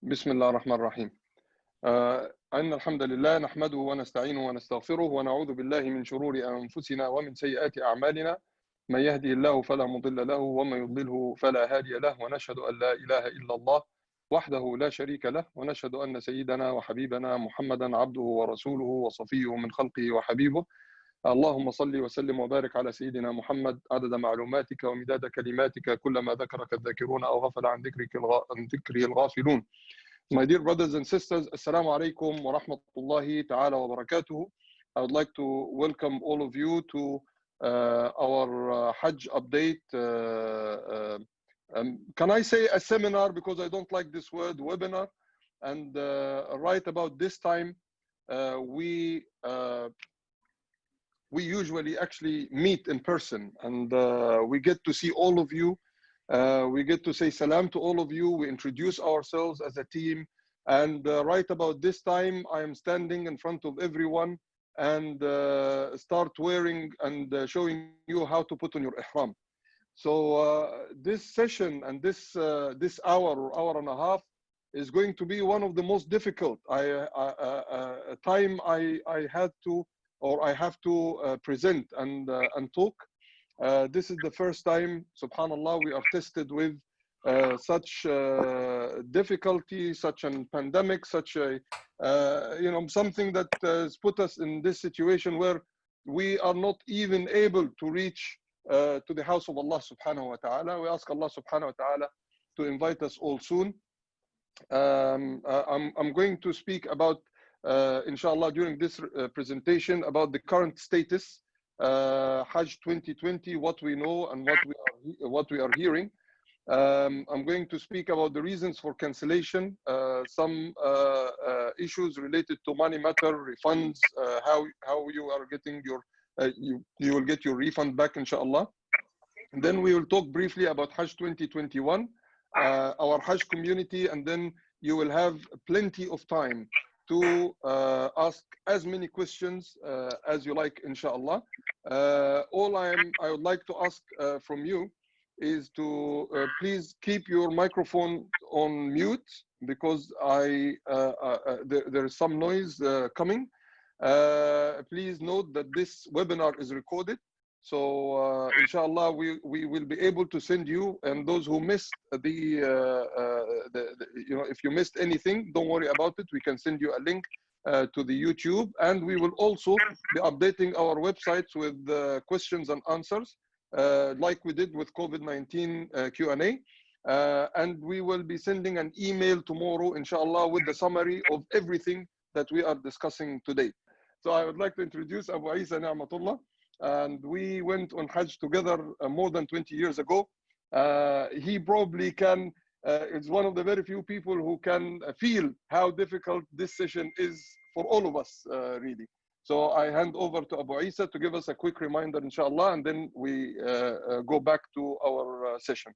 بسم الله الرحمن الرحيم. إن الحمد لله نحمده ونستعينه ونستغفره ونعوذ بالله من شرور أنفسنا ومن سيئات أعمالنا. من يهده الله فلا مضل له ومن يضلله فلا هادي له، ونشهد أن لا إله إلا الله وحده لا شريك له، ونشهد أن سيدنا وحبيبنا محمدا عبده ورسوله وصفيه من خلقه وحبيبه. اللهم صل وسلم وبارك على سيدنا محمد عدد معلوماتك ومداد كلماتك، كلما ذكرك الذاكرون أو غفل عن ذكره الغافلون. My dear brothers and sisters, Assalamu alaikum wa rahmatullahi ta'ala wa barakatuhu. I would like to welcome all of you to our Hajj update. Can I say a seminar, because I don't like this word, webinar. And right about this time, we usually actually meet in person, and we get to see all of you. We get to say salam to all of you. We introduce ourselves as a team. And right about this time, I am standing in front of everyone and start wearing and showing you how to put on your ihram. So this session and this hour or hour and a half is going to be one of the most difficult time I had to, or I have to present and talk. This is the first time, subhanallah, we are tested with such difficulty, such a pandemic, such a something that has put us in this situation where we are not even able to reach to the house of Allah subhanahu wa ta'ala. We ask Allah subhanahu wa ta'ala to invite us all soon. I'm going to speak about, inshallah, during this presentation, about the current status, Hajj 2020, what we know and what we are hearing. I'm going to speak about the reasons for cancellation, some issues related to money matter, refunds, how you are getting your you will get your refund back, inshallah. And then we will talk briefly about Hajj 2021, our Hajj community, and then you will have plenty of time to ask as many questions as you like, inshallah. All I would like to ask from you is to please keep your microphone on mute, because there is some noise coming. Please note that this webinar is recorded. So inshallah, we will be able to send you, and those who missed if you missed anything, don't worry about it. We can send you a link to the YouTube, and we will also be updating our websites with questions and answers, like we did with COVID-19 Q&A. And we will be sending an email tomorrow, inshallah, with the summary of everything that we are discussing today. So I would like to introduce Abu Eesa Niamatullah. And we went on Hajj together more than 20 years ago. He probably can, it's one of the very few people who can feel how difficult this session is for all of us, really. So I hand over to Abu Eesa to give us a quick reminder, inshallah, and then we go back to our session.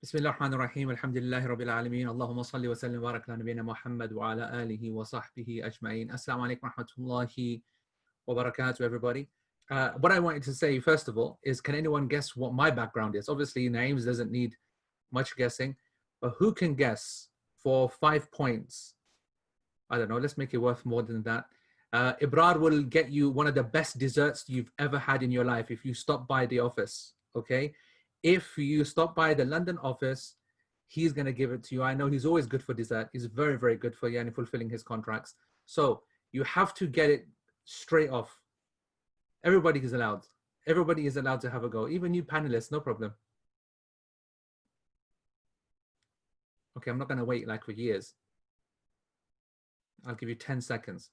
Bismillah ar-Rahman ar-Rahim, alhamdulillahi rabbil alameen, Allahumma salli wa sallim wa barak ala nabiyyina Muhammad wa ala alihi wa sahbihi ajma'in. Assalamu alaikum wa rahmatullahi wa barakatuh, everybody. What I wanted to say, first of all, is can anyone guess what my background is? Obviously, names doesn't need much guessing, but who can guess for 5 points? I don't know, let's make it worth more than that. Ibrar will get you one of the best desserts you've ever had in your life if you stop by the office, okay? If you stop by the London office, he's going to give it to you. I know he's always good for dessert. He's very, very good for you and fulfilling his contracts. So you have to get it straight off. Everybody is allowed. Everybody is allowed to have a go. Even you panelists, no problem. Okay, I'm not going to wait like for years. I'll give you 10 seconds.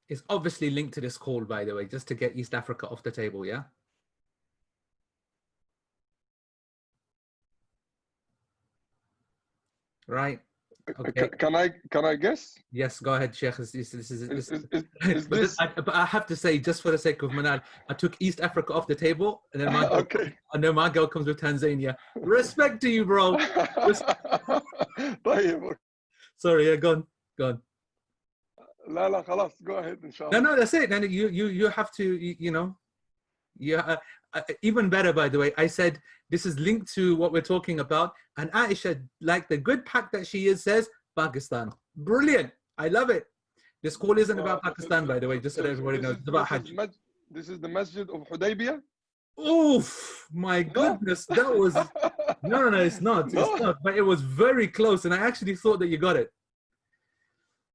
It's obviously linked to this call, by the way, just to get East Africa off the table, yeah? Right. Okay. Can I guess? Yes, go ahead, Sheikh. But I have to say, just for the sake of Manal, I took East Africa off the table, and then my girl comes with Tanzania. Respect to you, bro. Sorry, yeah, go on. لا خلاص, go ahead, inshallah. No, that's it. Then you have to, even better, by the way, I said, this is linked to what we're talking about. And Aisha, like the good pack that she is, says, Pakistan. Brilliant. I love it. This call isn't about Pakistan, by the way, just so that everybody knows. It's about Hajj. This is the masjid of Hudaybiyah? Oof, my goodness. No? That was, no, it's not. No. It's not, but it was very close. And I actually thought that you got it.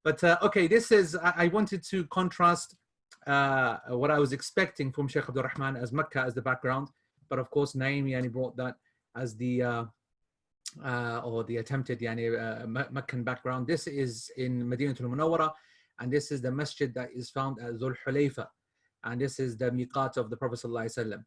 But okay, this is, I wanted to contrast what I was expecting from Sheikh Abdul Rahman as Mecca as the background. But of course, Naimi brought that as the, or the attempted Meccan background. This is in Madinatul Munawwara, and this is the masjid that is found at Dhul Hulayfa. And this is the miqat of the Prophet ﷺ.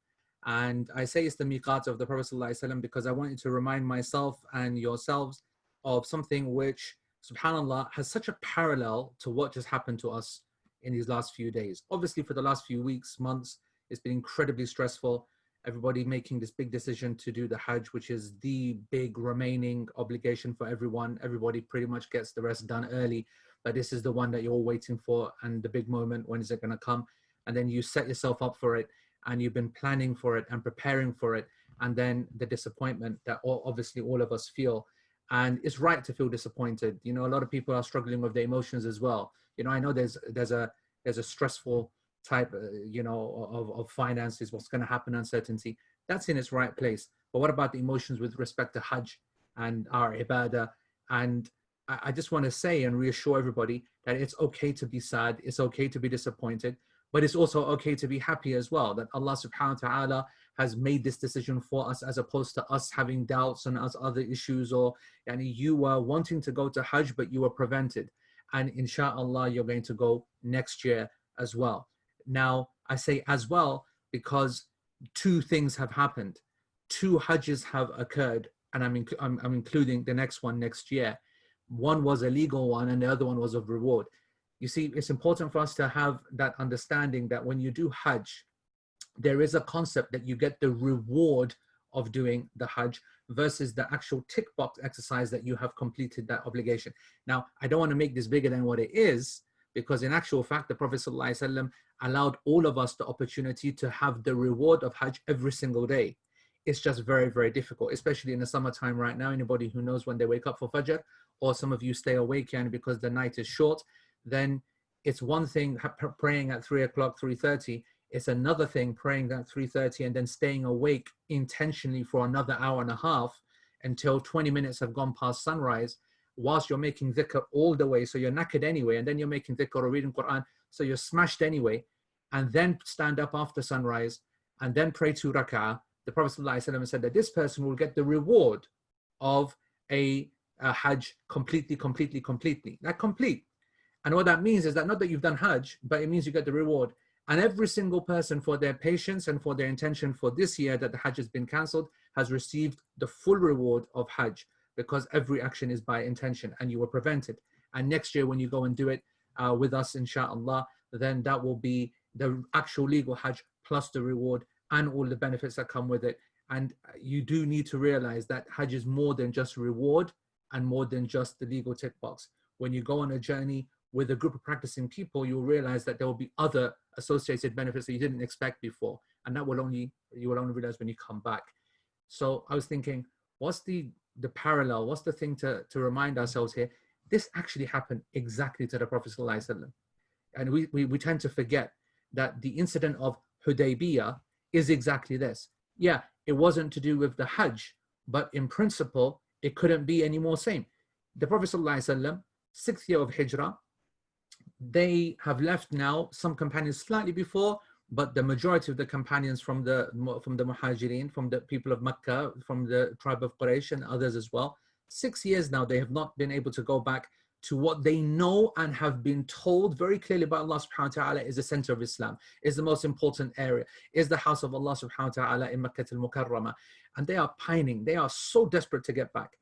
And I say it's the miqat of the Prophet ﷺ because I wanted to remind myself and yourselves of something which, subhanAllah, has such a parallel to what just happened to us in these last few days. Obviously, for the last few weeks, months, it's been incredibly stressful. Everybody making this big decision to do the Hajj, which is the big remaining obligation for everyone. Everybody pretty much gets the rest done early, but this is the one that you're all waiting for, and the big moment, when is it going to come? And then you set yourself up for it, and you've been planning for it and preparing for it, and then the disappointment that obviously all of us feel. And it's right to feel disappointed. You know, a lot of people are struggling with their emotions as well. You know, I know there's a stressful type, of finances, what's going to happen, uncertainty. That's in its right place. But what about the emotions with respect to Hajj and our ibadah? And I just want to say and reassure everybody that it's okay to be sad. It's okay to be disappointed. But it's also okay to be happy as well, that Allah subhanahu wa ta'ala has made this decision for us, as opposed to us having doubts and us other issues, or you were wanting to go to Hajj, but you were prevented. And inshallah, you're going to go next year as well. Now, I say as well because two things have happened. Two Hajjs have occurred, and I'm including the next one next year. One was a legal one, and the other one was of reward. You see, it's important for us to have that understanding that when you do Hajj, there is a concept that you get the reward of doing the Hajj versus the actual tick box exercise that you have completed that obligation. Now, I don't want to make this bigger than what it is, because in actual fact, the Prophet ﷺ allowed all of us the opportunity to have the reward of Hajj every single day. It's just very, very difficult, especially in the summertime right now. Anybody who knows when they wake up for Fajr, or some of you stay awake because the night is short, then it's one thing praying at 3 o'clock, 3:30. It's another thing praying at 3:30 and then staying awake intentionally for another hour and a half until 20 minutes have gone past sunrise, whilst you're making dhikr all the way. So you're knackered anyway, and then you're making dhikr or reading Quran, so you're smashed anyway, and then stand up after sunrise and then pray 2 rak'ah. The Prophet ﷺ said that this person will get the reward of a Hajj completely. Like complete. And what that means is that not that you've done Hajj, but it means you get the reward. And every single person, for their patience and for their intention for this year that the Hajj has been cancelled, has received the full reward of Hajj, because every action is by intention and you were prevented. And next year when you go and do it with us, inshallah, then that will be the actual legal Hajj plus the reward and all the benefits that come with it. And you do need to realize that Hajj is more than just reward and more than just the legal tick box. When you go on a journey with a group of practicing people, you'll realize that there will be other associated benefits that you didn't expect before. And that you will only realize when you come back. So I was thinking, what's the parallel? What's the thing to remind ourselves here? This actually happened exactly to the Prophet ﷺ. And we tend to forget that the incident of Hudaybiyah is exactly this. Yeah, it wasn't to do with the Hajj, but in principle, it couldn't be any more same. The Prophet ﷺ, 6th year of Hijrah, they have left now, some companions slightly before, but the majority of the companions from the Muhajirin, from the people of Mecca, from the tribe of Quraysh and others as well, 6 years now, they have not been able to go back to what they know and have been told very clearly by Allah subhanahu wa ta'ala is the center of Islam, is the most important area, is the house of Allah subhanahu wa ta'ala in Makkah al-Mukarramah. And they are pining, they are so desperate to get back.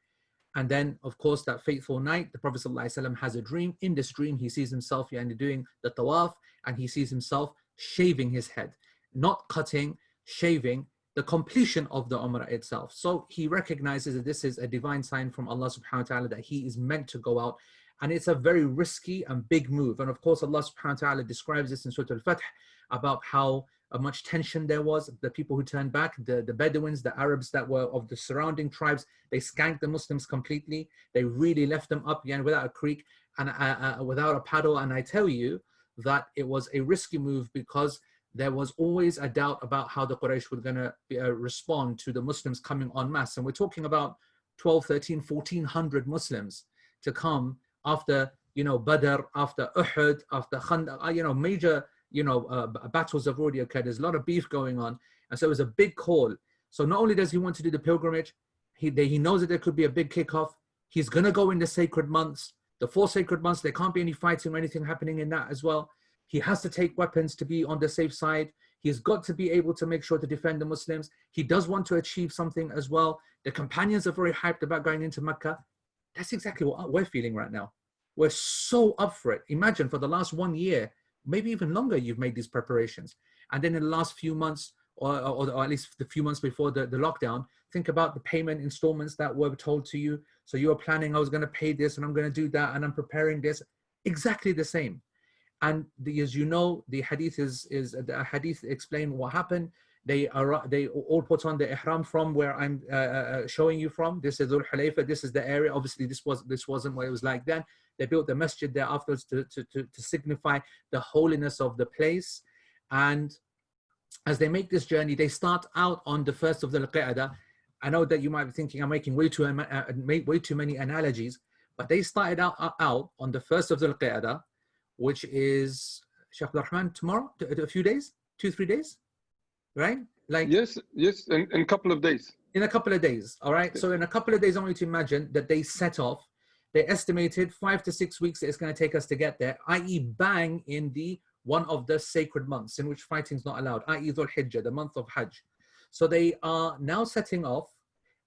And then, of course, that fateful night, the Prophet ﷺ has a dream. In this dream, he sees himself doing the tawaf, and he sees himself shaving his head, not cutting, shaving, the completion of the Umrah itself. So he recognizes that this is a divine sign from Allah subhanahu wa ta'ala that he is meant to go out. And it's a very risky and big move. And of course, Allah subhanahu wa ta'ala describes this in Surah Al-Fath about how much tension there was. The people who turned back, the Bedouins, the Arabs that were of the surrounding tribes, they skanked the Muslims completely. They really left them up without a creek and without a paddle. And I tell you that it was a risky move, because there was always a doubt about how the Quraysh were going to respond to the Muslims coming en masse. And we're talking about 12, 13, 1400 Muslims to come after, Badr, after Uhud, after Khandaq, major, battles have already occurred. There's a lot of beef going on. And so it was a big call. So not only does he want to do the pilgrimage, he knows that there could be a big kickoff. He's going to go in the sacred months, the 4 sacred months. There can't be any fighting or anything happening in that as well. He has to take weapons to be on the safe side. He's got to be able to make sure to defend the Muslims. He does want to achieve something as well. The companions are very hyped about going into Mecca. That's exactly what we're feeling right now. We're so up for it. Imagine for the last 1 year, maybe even longer, you've made these preparations. And then in the last few months, or at least the few months before the lockdown, think about the payment installments that were told to you. So you were planning, I was going to pay this and I'm going to do that and I'm preparing this. Exactly the same. And as you know, the hadith the hadith explain what happened. They all put on the ihram from where I'm showing you from. This is Dhul Hulayfa. This is the area. Obviously, this wasn't what it was like then. They built the masjid there afterwards to signify the holiness of the place. And as they make this journey, they start out on the 1st of the Qa'dah. I know that you might be thinking I'm making way too many analogies, but they started out on the 1st of the Qa'dah, which is Sheikh Rahman tomorrow, a few days, 2-3 days, right? Like yes, in a couple of days. In a couple of days, all right. Okay. So in a couple of days, I want you to imagine that they set off. They estimated 5 to 6 weeks it's going to take us to get there, i.e., bang in the one of the sacred months in which fighting is not allowed, i.e., Dhul Hijjah, the month of Hajj. So they are now setting off,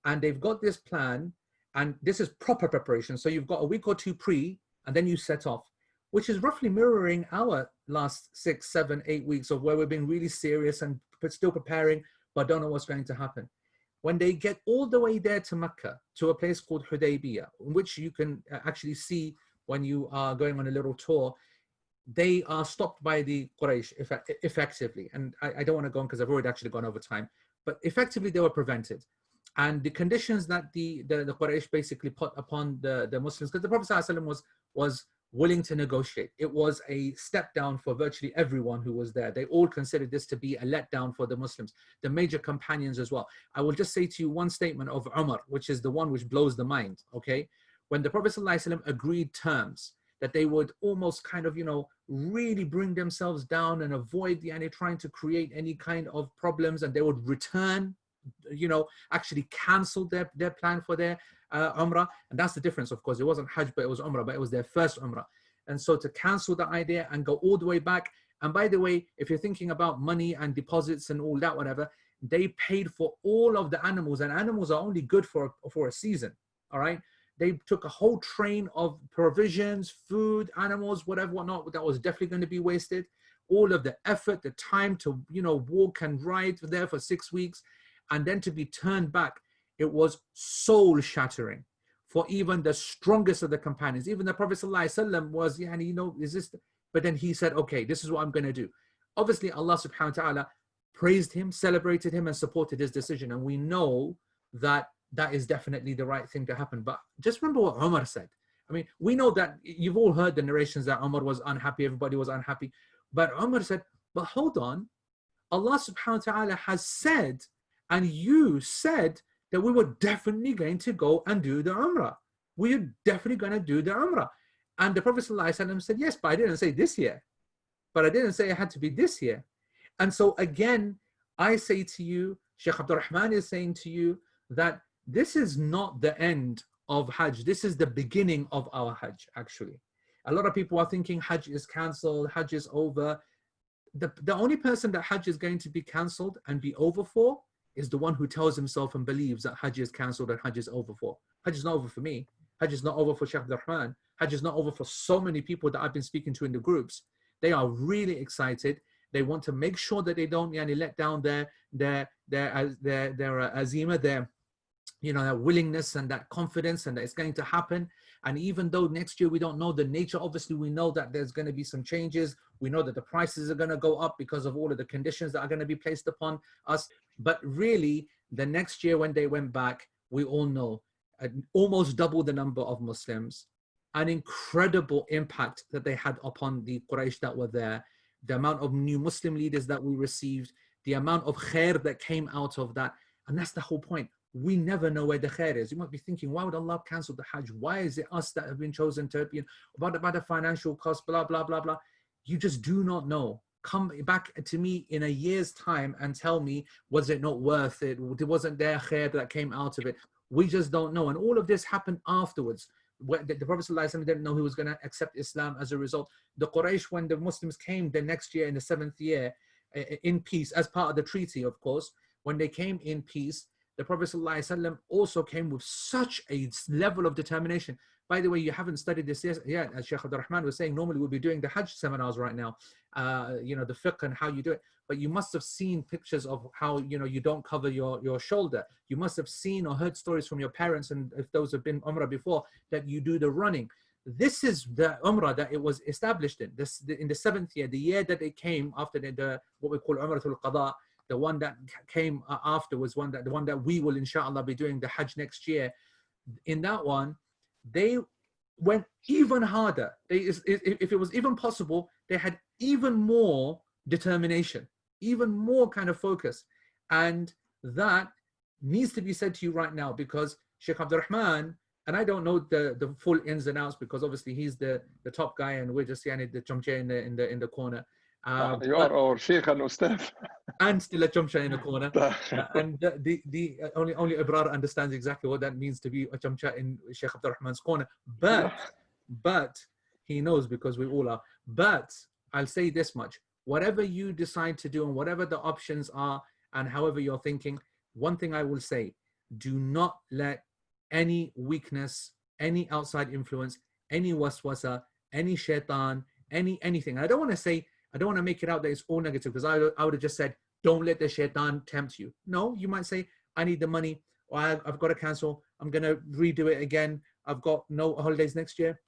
and they've got this plan, and this is proper preparation. So you've got a week or two pre, and then you set off, which is roughly mirroring our last 6, 7, 8 weeks of where we've been really serious and still preparing, but don't know what's going to happen. When they get all the way there to Mecca, to a place called Hudaybiyah, which you can actually see when you are going on a little tour, they are stopped by the Quraysh effectively. And I don't want to go on because I've already actually gone over time, but effectively they were prevented. And the conditions that the Quraysh basically put upon the Muslims, because the Prophet ﷺ was willing to negotiate. It was a step down for virtually everyone who was there. They all considered this to be a letdown for the Muslims, the major companions as well. I will just say to you one statement of Umar, which is the one which blows the mind, okay? When the Prophet ﷺ agreed terms that they would almost kind of, really bring themselves down and avoid trying to create any kind of problems, and they would return, actually cancel their plan for their Umrah. And that's the difference, of course. It wasn't Hajj, but it was Umrah, but it was their first Umrah. And so to cancel the idea and go all the way back. And by the way, if you're thinking about money and deposits and all that, whatever, they paid for all of the animals, and animals are only good for a season, all right? They took a whole train of provisions, food, animals, whatever, whatnot, that was definitely going to be wasted. All of the effort, the time to, walk and ride there for 6 weeks, and then to be turned back. It was soul shattering for even the strongest of the companions. Even the Prophet ﷺ was, is this? But then he said, okay, this is what I'm going to do. Obviously, Allah subhanahu wa ta'ala praised him, celebrated him, and supported his decision. And we know that that is definitely the right thing to happen. But just remember what Umar said. I mean, we know that you've all heard the narrations that Umar was unhappy, everybody was unhappy. But Umar said, but hold on, Allah subhanahu wa ta'ala has said, and you said that we were definitely going to go and do the Umrah. We are definitely going to do the Umrah. And the Prophet ﷺ said, yes, but I didn't say this year. But I didn't say it had to be this year. And so again, I say to you, Sheikh Abdel Rahman is saying to you that this is not the end of Hajj. This is the beginning of our Hajj, actually. A lot of people are thinking Hajj is cancelled, Hajj is over. The only person that Hajj is going to be cancelled and be over for is the one who tells himself and believes that Hajj is cancelled and Hajj is over for. Hajj is not over for me. Hajj is not over for Sheikh Abdel Rahman. Hajj is not over for so many people that I've been speaking to in the groups. They are really excited. They want to make sure that they don't let down their azima, you know, that willingness and that confidence and that it's going to happen. And even though next year we don't know the nature, obviously we know that there's going to be some changes. We know that the prices are going to go up because of all of the conditions that are going to be placed upon us. But really, the next year when they went back, we all know almost double the number of Muslims, an incredible impact that they had upon the Quraysh that were there, the amount of new Muslim leaders that we received, the amount of khair that came out of that. And that's the whole point. We never know where the khair is. You might be thinking, why would Allah cancel the Hajj? Why is it us that have been chosen to be about the financial cost, blah, blah, blah, blah. You just do not know. Come back to me in a year's time and tell me, was it not worth it? Wasn't there khair that came out of it? We just don't know. And all of this happened afterwards. The Prophet ﷺ didn't know he was going to accept Islam as a result. The Quraysh, when the Muslims came the next year in the 7th year in peace, as part of the treaty, of course, when they came in peace, the Prophet ﷺ also came with such a level of determination. By the way, you haven't studied this yet. As Sheikh Rahman was saying, normally we'll be doing the Hajj seminars right now, you know, the fiqh and how you do it. But you must have seen pictures of how, you know, you don't cover your shoulder. You must have seen or heard stories from your parents, and if those have been Umrah before, that you do the running. This is the Umrah that it was established in. In the 7th year, the year that it came after the what we call Umratul Qada. The one that came after was the one that we will inshallah be doing the Hajj next year. In that one, they went even harder. If it was even possible, they had even more determination, even more kind of focus. And that needs to be said to you right now, because Sheikh Abdel Rahman, and I don't know the full ins and outs, because obviously he's the top guy and we're just the chumche in the corner. You are our Sheikh and Ustaz. And still a chumcha in a corner. And the only Ibrar understands exactly what that means to be a chumcha in Sheikh Abdul Rahman's corner. But he knows, because we all are. But I'll say this much: whatever you decide to do and whatever the options are and however you're thinking, one thing I will say: do not let any weakness, any outside influence, any waswasa, any shaitan, anything. I don't want to make it out that it's all negative, because I would have just said, don't let the shaitan tempt you. No, you might say, I need the money, or I've got to cancel. I'm going to redo it again. I've got no holidays next year.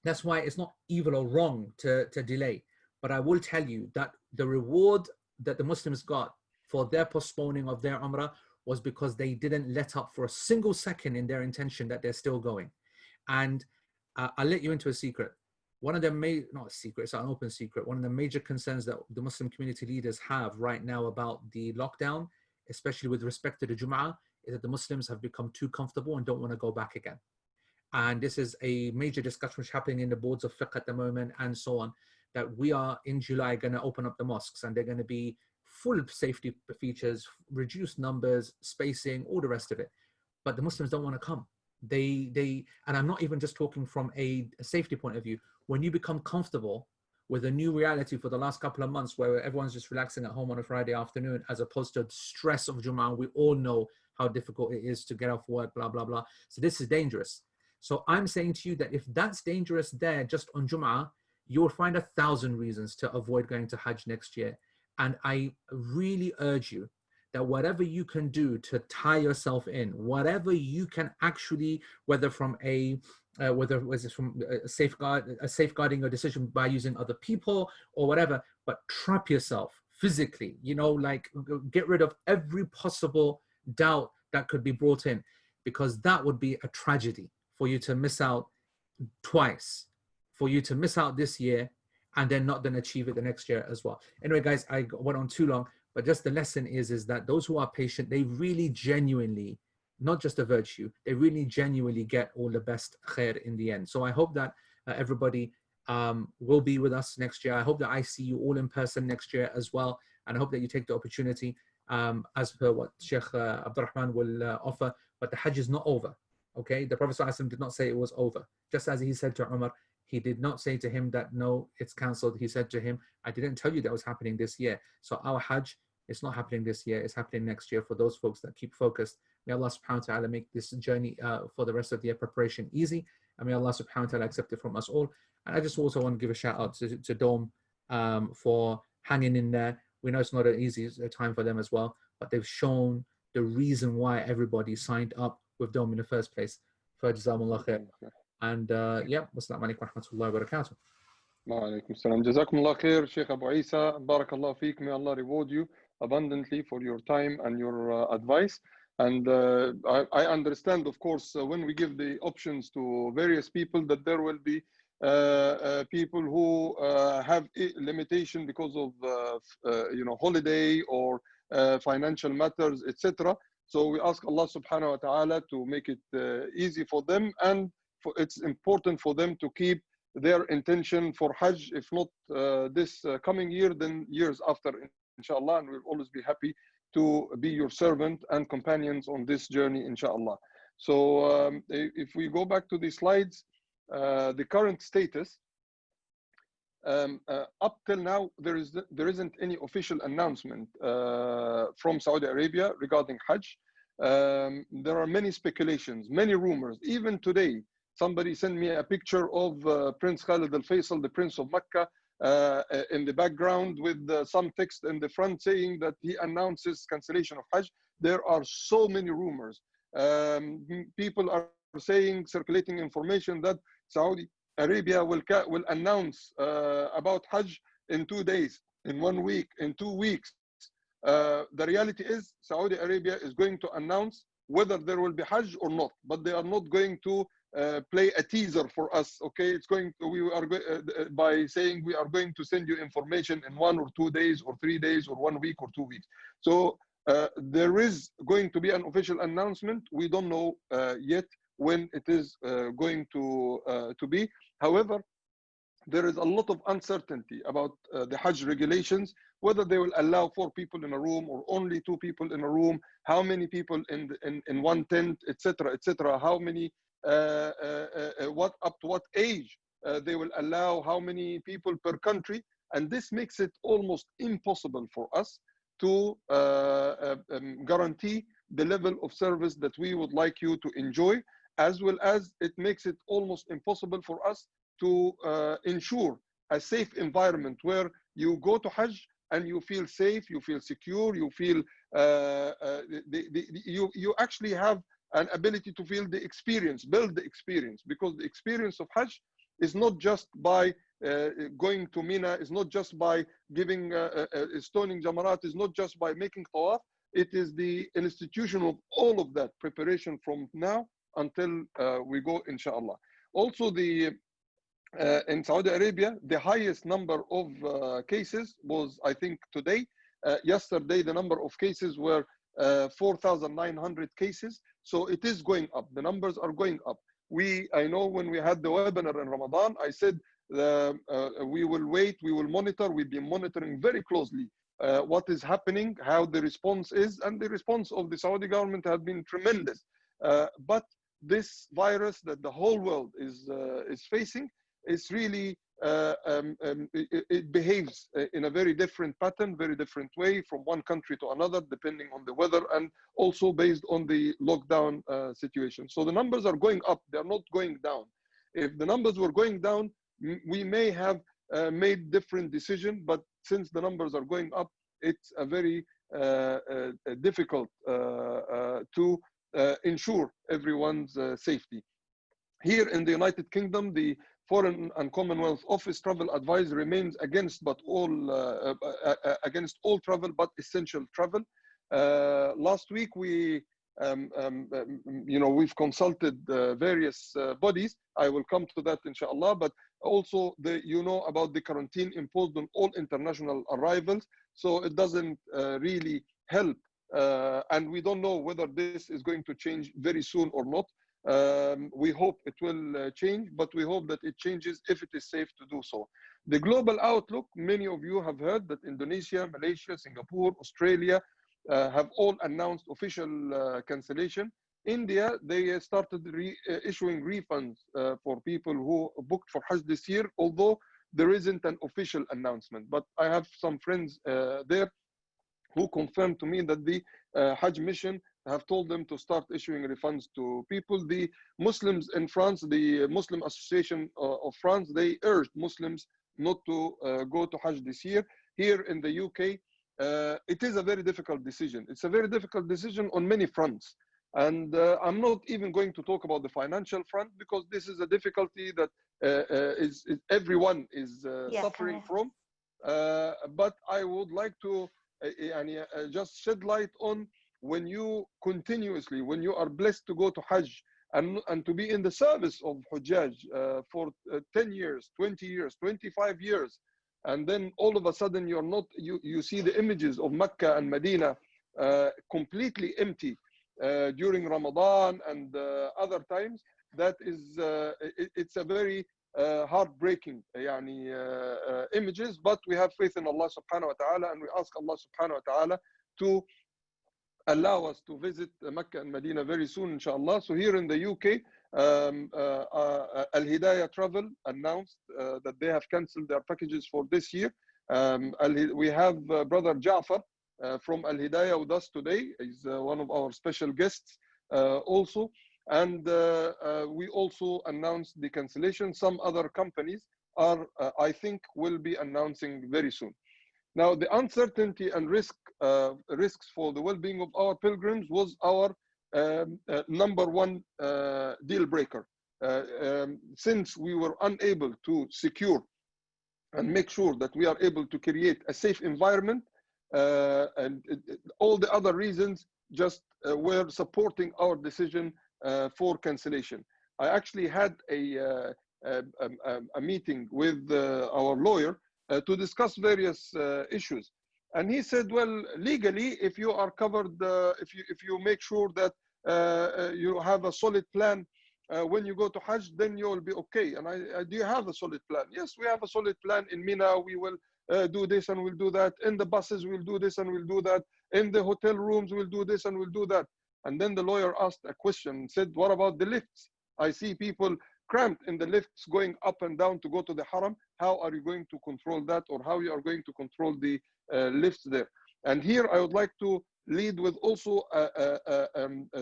That's why it's not evil or wrong to delay. But I will tell you that the reward that the Muslims got for their postponing of their Umrah was because they didn't let up for a single second in their intention that they're still going. And I'll let you into a secret. One of the not a secret, it's an open secret. One of the major concerns that the Muslim community leaders have right now about the lockdown, especially with respect to the Jum'ah, is that the Muslims have become too comfortable and don't want to go back again. And this is a major discussion which is happening in the boards of fiqh at the moment and so on, that we are in July going to open up the mosques, and they're going to be full of safety features, reduced numbers, spacing, all the rest of it. But the Muslims don't want to come. And I'm not even just talking from a safety point of view. When you become comfortable with a new reality for the last couple of months, where everyone's just relaxing at home on a Friday afternoon, as opposed to the stress of Jummah, we all know how difficult it is to get off work, blah, blah, blah. So this is dangerous. So I'm saying to you that if that's dangerous there just on Jummah, you'll find 1,000 reasons to avoid going to Hajj next year. And I really urge you that whatever you can do to tie yourself in, whatever you can actually, whether from safeguarding your decision by using other people or whatever, but trap yourself physically, like get rid of every possible doubt that could be brought in, because that would be a tragedy for you to miss out twice, for you to miss out this year and then not then achieve it the next year as well. Anyway, guys, I went on too long, but just the lesson is that those who are patient, they really genuinely, not just a virtue, they really genuinely get all the best khair in the end. So I hope that everybody will be with us next year. I hope that I see you all in person next year as well. And I hope that you take the opportunity as per what Sheikh Abdul Rahman will offer. But the Hajj is not over, okay? The Prophet ﷺ did not say it was over. Just as he said to Umar, he did not say to him that, no, it's cancelled. He said to him, I didn't tell you that was happening this year. So our Hajj, it's not happening this year. It's happening next year for those folks that keep focused. May Allah subhanahu wa ta'ala make this journey for the rest of the year preparation easy. And may Allah subhanahu wa ta'ala accept it from us all. And I just also want to give a shout out to Dome for hanging in there. We know it's not an easy time for them as well, but they've shown the reason why everybody signed up with them in the first place. فجزاهم khair. And yeah, wassalamu alaikum wa rahmatullahi wa barakatuh. Wa alaikum salam. Jazakumullah khair, Sheikh Abu Eesa. Barakallah feek. May Allah reward you abundantly for your time and your advice. And I understand, of course, when we give the options to various people, that there will be people who have limitation because of holiday or financial matters, etc. So we ask Allah subhanahu wa ta'ala to make it easy for them, and it's important for them to keep their intention for Hajj, if not this coming year, then years after, inshallah, and we'll always be happy to be your servant and companions on this journey, inshallah. So if we go back to the slides, the current status, up till now, there isn't any official announcement from Saudi Arabia regarding Hajj. There are many speculations, many rumors. Even today, somebody sent me a picture of Prince Khalid Al Faisal, the Prince of Mecca, in the background with some text in the front saying that he announces cancellation of Hajj. There are so many rumors. People are saying, circulating information that Saudi Arabia will announce about Hajj in 2 days, in 1 week, in 2 weeks. The reality is Saudi Arabia is going to announce whether there will be Hajj or not, but they are not going to play a teaser for us. Okay, it's going to, we are by saying we are going to send you information in 1 or 2 days or 3 days or 1 week or 2 weeks. So there is going to be an official announcement. We don't know yet when it is going to be. However, there is a lot of uncertainty about the Hajj regulations, whether they will allow 4 people in a room or only 2 people in a room, how many people in one tent, etc., etc. How many, what up to what age they will allow, how many people per country, and this makes it almost impossible for us to guarantee the level of service that we would like you to enjoy, as well as it makes it almost impossible for us to ensure a safe environment where you go to Hajj and you feel safe, you feel secure, you feel you actually have an ability to feel the experience, build the experience, because the experience of Hajj is not just by going to Mina, is not just by giving stoning Jamarat, is not just by making tawaf. It is the institution of all of that preparation from now until we go, inshallah. Also, in Saudi Arabia, the highest number of cases was, I think, today. Yesterday, the number of cases were 4,900 cases. So it is going up. The numbers are going up. I know when we had the webinar in Ramadan, I said we will wait, we will monitor. We've been monitoring very closely what is happening, how the response is, and the response of the Saudi government has been tremendous. But this virus that the whole world is facing is really, it behaves in a very different pattern, very different way from one country to another, depending on the weather and also based on the lockdown situation. So the numbers are going up, they're not going down. If the numbers were going down, we may have made different decisions, but since the numbers are going up, it's a very difficult to ensure everyone's safety. Here in the United Kingdom, the Foreign and Commonwealth Office travel advice remains against all travel but essential travel. Last week we've consulted various bodies. I will come to that, inshallah. But also about the quarantine imposed on all international arrivals. So it doesn't really help, and we don't know whether this is going to change very soon or not. We hope it will change, but we hope that it changes if it is safe to do so. The global outlook, many of you have heard that Indonesia, Malaysia, Singapore, Australia have all announced official cancellation. India, they started issuing refunds for people who booked for Hajj this year, although there isn't an official announcement. But I have some friends there who confirmed to me that the Hajj mission have told them to start issuing refunds to people. The Muslims in France, the Muslim Association of France, they urged Muslims not to go to Hajj this year. Here in the UK, it is a very difficult decision. It's a very difficult decision on many fronts. And I'm not even going to talk about the financial front, because this is a difficulty that everyone is suffering from. But I would like to just shed light on, when you continuously, when you are blessed to go to Hajj and to be in the service of Hujjaj for 10 years, 20 years, 25 years, and then all of a sudden you're not, you see the images of Mecca and Medina completely empty during Ramadan and other times, that is, it's a very heartbreaking images. But we have faith in Allah subhanahu wa ta'ala, and we ask Allah subhanahu wa ta'ala to allow us to visit Mecca and Medina very soon, inshallah. So here in the UK, Al-Hidayah Travel announced that they have cancelled their packages for this year. We have brother Ja'far from Al-Hidayah with us today. He's one of our special guests also. And we also announced the cancellation. Some other companies are, I think, will be announcing very soon. Now, the uncertainty and risks for the well-being of our pilgrims was our number one deal breaker. Since we were unable to secure and make sure that we are able to create a safe environment, and all the other reasons just were supporting our decision for cancellation. I actually had a meeting with our lawyer to discuss various issues, and he said, well, legally, if you are covered, if you make sure that you have a solid plan when you go to Hajj, then you will be okay. And do you have a solid plan? Yes, we have a solid plan. In Mina, we will do this and we'll do that. In the buses, we'll do this and we'll do that. In the hotel rooms, we'll do this and we'll do that. And then the lawyer asked a question and said, what about the lifts? I see people cramped in the lifts going up and down to go to the haram. How are you going to control that, or how you are going to control the lifts there? And here I would like to lead with also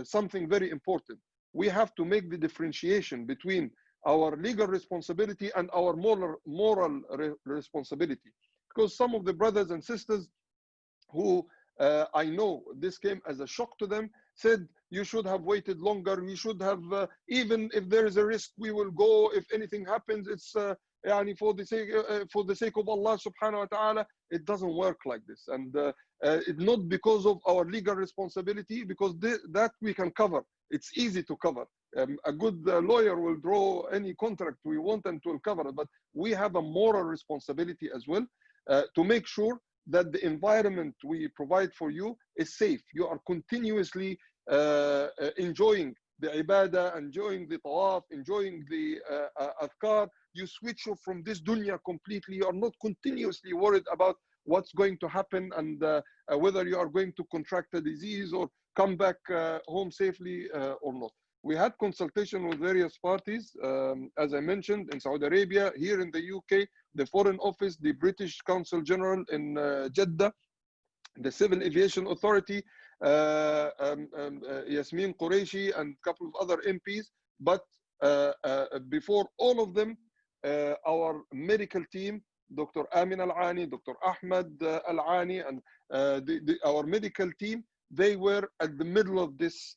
something very important. We have to make the differentiation between our legal responsibility and our moral responsibility. Because some of the brothers and sisters who I know this came as a shock to them, said you should have waited longer, we should have, even if there is a risk, we will go. If anything happens, it's for the sake of Allah subhanahu wa ta'ala. It doesn't work like this. And it's not because of our legal responsibility, because that we can cover. It's easy to cover. A good lawyer will draw any contract we want and will cover it. But we have a moral responsibility as well to make sure that the environment we provide for you is safe. You are continuously enjoying the ibadah, enjoying the tawaf, enjoying the adhkar. You switch off from this dunya completely. You are not continuously worried about what's going to happen and whether you are going to contract a disease or come back home safely or not. We had consultation with various parties, as I mentioned, in Saudi Arabia, here in the UK, the Foreign Office, the British Consul General in Jeddah, the Civil Aviation Authority, Yasmin Qureshi, and a couple of other MPs. But before all of them, our medical team, Dr. Amin Al-Ani, Dr. Ahmed Al-Ani, and our medical team, they were at the middle of this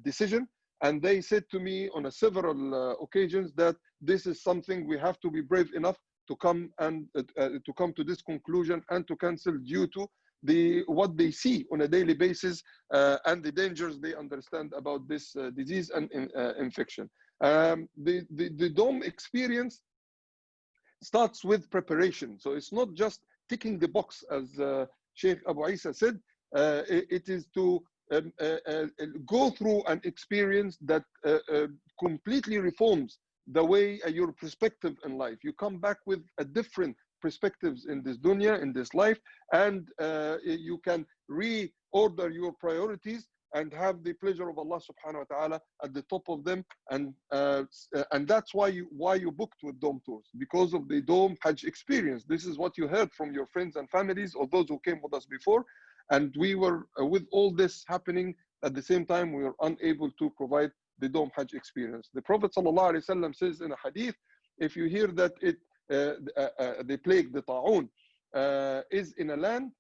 decision, and they said to me on several occasions that this is something we have to be brave enough to come and to come to this conclusion and to cancel due to what they see on a daily basis and the dangers they understand about this disease and infection. The dome experience starts with preparation, so it's not just ticking the box, as Sheikh Abu Eesa said. It is to go through an experience that completely reforms the way your perspective in life. You come back with a different perspectives in this dunya, in this life, and you can reorder your priorities and have the pleasure of Allah subhanahu wa ta'ala at the top of them. And that's why you booked with Dome Tours, because of the Dome Hajj experience. This is what you heard from your friends and families or those who came with us before. And we were, with all this happening, at the same time, we were unable to provide the Dome Hajj experience. The Prophet ﷺ says in a hadith, if you hear that the plague, the ta'un, is in a land,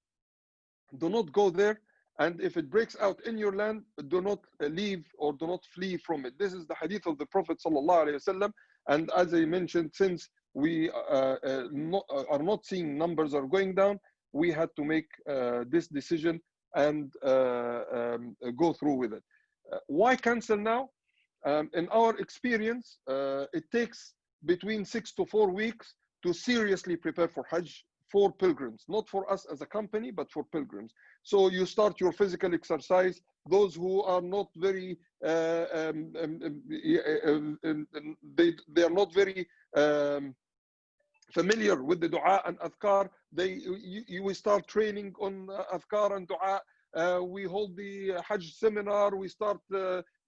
do not go there. And if it breaks out in your land, do not leave or do not flee from it. This is the hadith of the Prophet sallallahu alaihi wasallam. And as I mentioned, since we are not seeing numbers are going down, we had to make this decision and go through with it. Why cancel now? In our experience, it takes between 6 to 4 weeks to seriously prepare for Hajj for pilgrims, not for us as a company, but for pilgrims. So you start your physical exercise. Those who are not very, they are not very familiar with the dua and adhkar, we start training on adhkar and dua. We hold the Hajj seminar. We start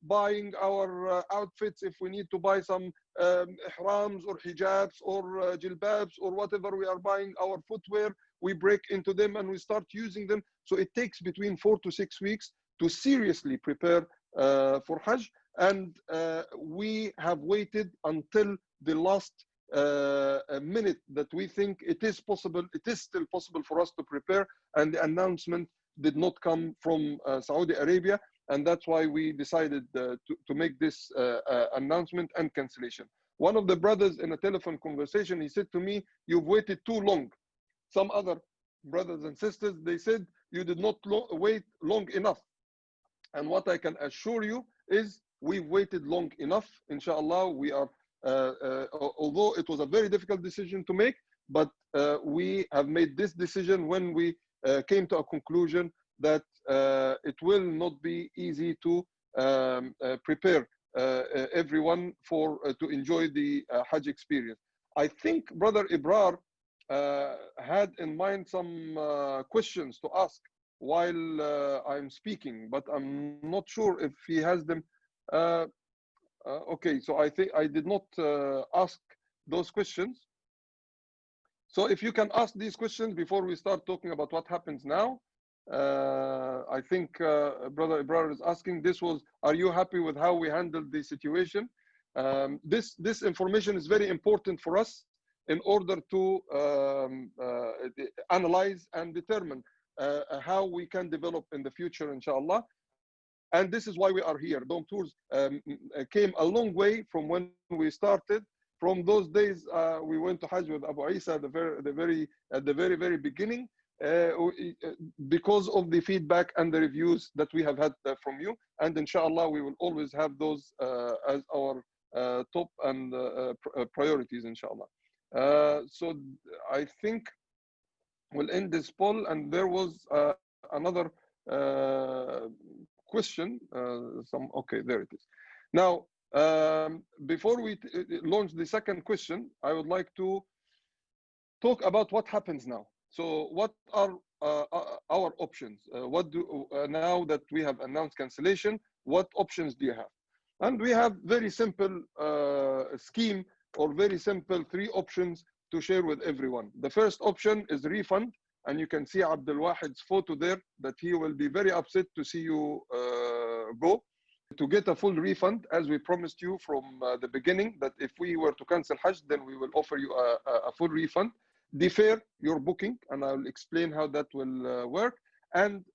buying our outfits if we need to buy some ihrams or hijabs or jilbabs or whatever we are buying, our footwear, we break into them and we start using them. So it takes between 4 to 6 weeks to seriously prepare for Hajj. And we have waited until the last minute that we think it is possible, it is still possible for us to prepare, and the announcement did not come from Saudi Arabia, and that's why we decided to make this announcement and cancellation. One of the brothers in a telephone conversation, he said to me, "You've waited too long." Some other brothers and sisters, they said, "You did not wait long enough." And what I can assure you is we've waited long enough. Inshallah, we are, although it was a very difficult decision to make, but we have made this decision when we came to a conclusion that it will not be easy to prepare everyone for to enjoy the Hajj experience. I think Brother Ibrar had in mind some questions to ask while I'm speaking, but I'm not sure if he has them. Okay, so I think I did not ask those questions. So if you can ask these questions before we start talking about what happens now. I think Brother Ibrar is asking, are you happy with how we handled the situation? This information is very important for us in order to analyze and determine how we can develop in the future, inshallah. And this is why we are here. Dome Tours came a long way from when we started. From those days, we went to Hajj with Abu Eesa at the very beginning, because of the feedback and the reviews that we have had from you. And inshallah, we will always have those as our top and priorities, inshallah. So I think we'll end this poll. And there was another question. Okay, there it is. Now, before we launch the second question, I would like to talk about what happens now. So what are our options? Now that we have announced cancellation, what options do you have? And we have very simple scheme, or very simple 3 options to share with everyone. The first option is refund, and you can see Abdel Wahid's photo there, that he will be very upset to see you go. To get a full refund, as we promised you from the beginning, that if we were to cancel Hajj, then we will offer you a full refund. Defer your booking, and I'll explain how that will work, and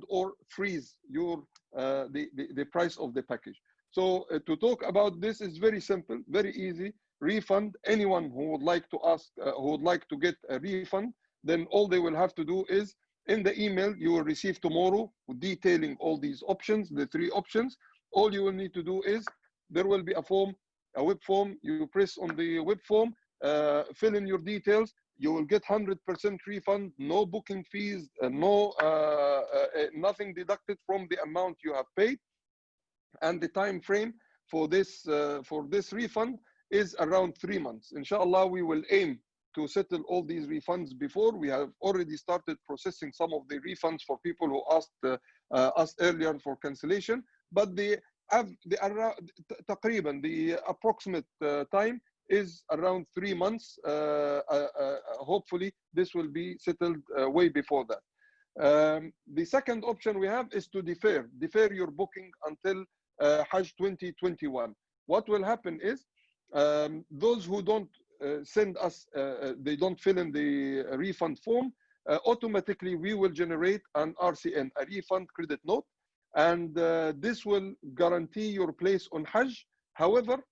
or freeze your the price of the package. So to talk about this is very simple, very easy. Refund. Anyone who would like to ask, who would like to get a refund, then all they will have to do is, in the email you will receive tomorrow, detailing all these options, the 3 options. All you will need to do is, there will be a form, a web form. You press on the web form, fill in your details. You will get 100% refund, no booking fees, nothing deducted from the amount you have paid. And the time frame for this refund is around 3 months. Inshallah, we will aim to settle all these refunds before. We have already started processing some of the refunds for people who asked us earlier for cancellation. But the approximate time is around 3 months. Hopefully, this will be settled way before that. The second option we have is to defer your booking until Hajj 2021. What will happen is, those who don't send us, they don't fill in the refund form, automatically we will generate an RCN, a refund credit note, and this will guarantee your place on Hajj. However,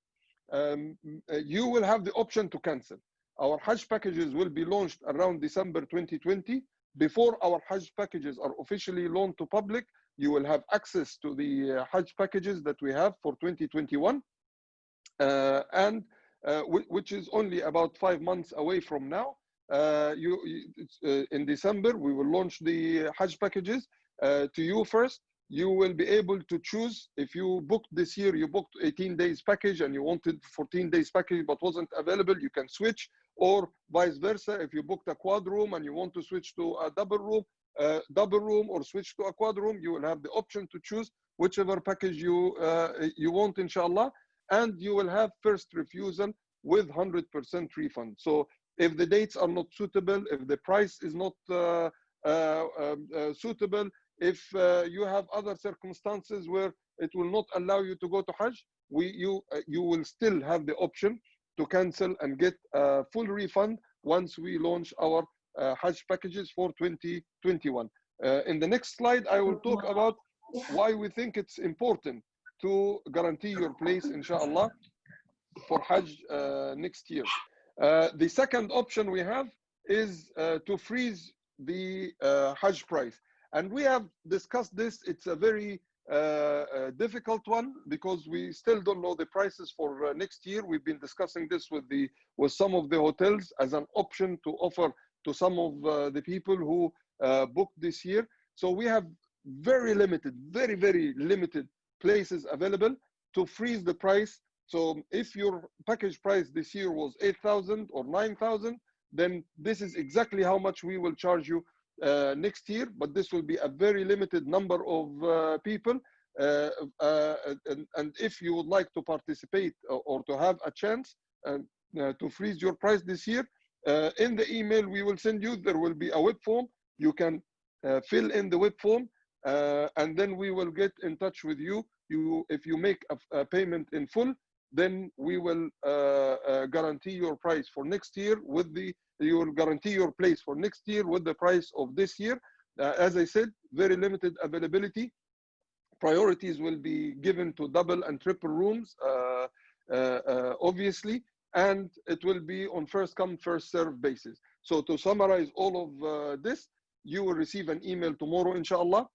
you will have the option to cancel. Our Hajj packages will be launched around December 2020. Before our Hajj packages are officially launched to public, you will have access to the Hajj packages that we have for 2021, which is only about 5 months away from now. In December, we will launch the Hajj packages to you first. You will be able to choose. If you booked this year, you booked 18 days package and you wanted 14 days package but wasn't available, you can switch, or vice versa. If you booked a quad room and you want to switch to a double room or switch to a quad room, you will have the option to choose whichever package you want, inshallah, and you will have first refusal with 100% refund. So if the dates are not suitable, if the price is not suitable, if you have other circumstances where it will not allow you to go to Hajj, you will still have the option to cancel and get a full refund once we launch our Hajj packages for 2021. In the next slide, I will talk about why we think it's important to guarantee your place, inshallah, for Hajj next year. The second option we have is to freeze the Hajj price. And we have discussed this. It's a very difficult one because we still don't know the prices for next year. We've been discussing this with some of the hotels as an option to offer to some of the people who booked this year. So we have very limited, very limited places available to freeze the price. So if your package price this year was 8,000 or 9,000, then this is exactly how much we will charge you next year, but this will be a very limited number of people. And if you would like to participate or to have a chance to freeze your price this year, in the email we will send you, there will be a web form. You can fill in the web form, and then we will get in touch with you. If you make a payment in full, then we will guarantee your price for next year you will guarantee your place for next year with the price of this year. As I said, very limited availability. Priorities will be given to double and triple rooms, obviously, and it will be on first come, first serve basis. So to summarize all of this, you will receive an email tomorrow, inshallah.